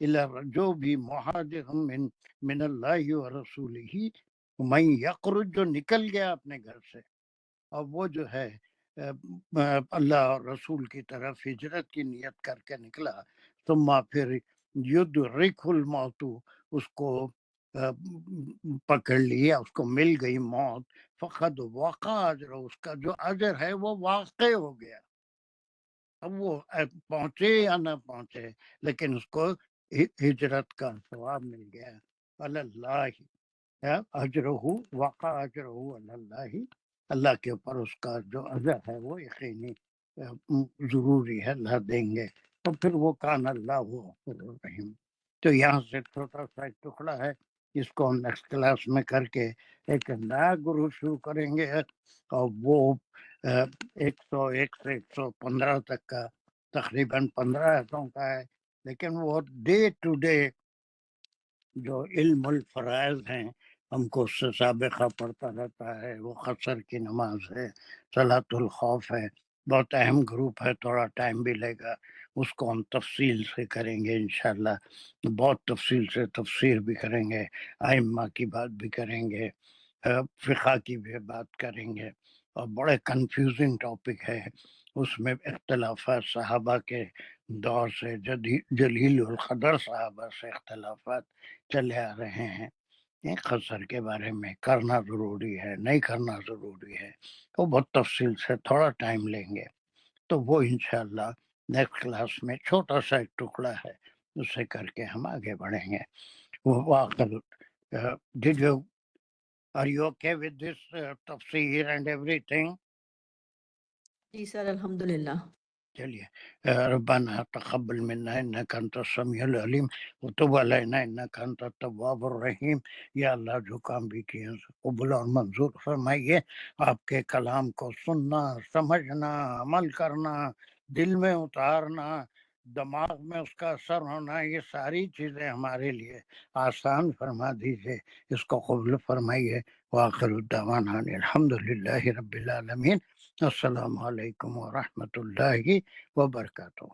جو بھی مہاجر من اللہ و رسولہ، من یخرج جو نکل گیا اپنے گھر سے، اور وہ جو ہے اللہ اور رسول کی طرف ہجرت کی نیت کر کے نکلا، ثم پھر یدرکہ الموت، اس کو پکڑ لیا، اس کو مل گئی موت، فقد وقع اجر، اس کا جو اجر ہے وہ واقع ہو گیا۔ اب وہ پہنچے یا نہ پہنچے، لیکن اس کو ہجرت کا ثواب مل گیا۔ اللہ اجرہ وقع اجرہ اللہ، اللہ کے اوپر اس کا جو اجر ہے وہ یقینی ضروری ہے، اللہ دیں گے۔ تو پھر وہ کان اللہ غفور رحیم۔ تو یہاں سے چھوٹا سا ایک ٹکڑا ہے، اس کو ہم نیکسٹ کلاس میں کر کے ایک نیا گروہ شروع کریں گے، اور وہ 101 سے 115 تک کا تقریباً 15 آیتوں کا ہے، لیکن وہ ڈے ٹو ڈے جو علم الفرائض ہیں ہم کو اس سے سابقہ پڑھتا رہتا ہے۔ وہ قصر کی نماز ہے، صلاۃ الخوف ہے، بہت اہم گروپ ہے، تھوڑا ٹائم بھی لے گا، اس کو ہم تفصیل سے کریں گے انشاءاللہ، بہت تفصیل سے تفسیر بھی کریں گے، ائمہ کی بات بھی کریں گے، فقہ کی بھی بات کریں گے، اور بڑے کنفیوزنگ ٹاپک ہے، اس میں اختلافات صحابہ کے دور سے، جلیل القدر صحابہ سے اختلافات چلے آ رہے ہیں۔ قصر کے بارے میں کرنا ضروری ہے، نہیں کرنا ضروری ہے، وہ بہت تفصیل سے تھوڑا ٹائم لیں گے، تو وہ انشاءاللہ نیکسٹ کلاس میں چھوٹا سا ایک ٹکڑا ہے، اسے کر کے ہم آگے بڑھیں گے۔ Did you are you okay with this تفسیر and everything؟ جی سر الحمدللہ۔ چلیے، ربنا تقبل منا انک انت السمیع العلیم وتب علینا انک انت التواب الرحیم۔ یا اللہ جو کام بھی کیے ہیں قبول اور منظور فرمائیے، آپ کے کلام کو سننا، سمجھنا، عمل کرنا، دل میں اتارنا، دماغ میں اس کا اثر ہونا، یہ ساری چیزیں ہمارے لیے آسان فرما دیجیے، اس کو قبول فرمائیے۔ وآخر الدعوانا الحمدللہ رب العالمین۔ السلام علیکم ورحمۃ اللہ وبرکاتہ۔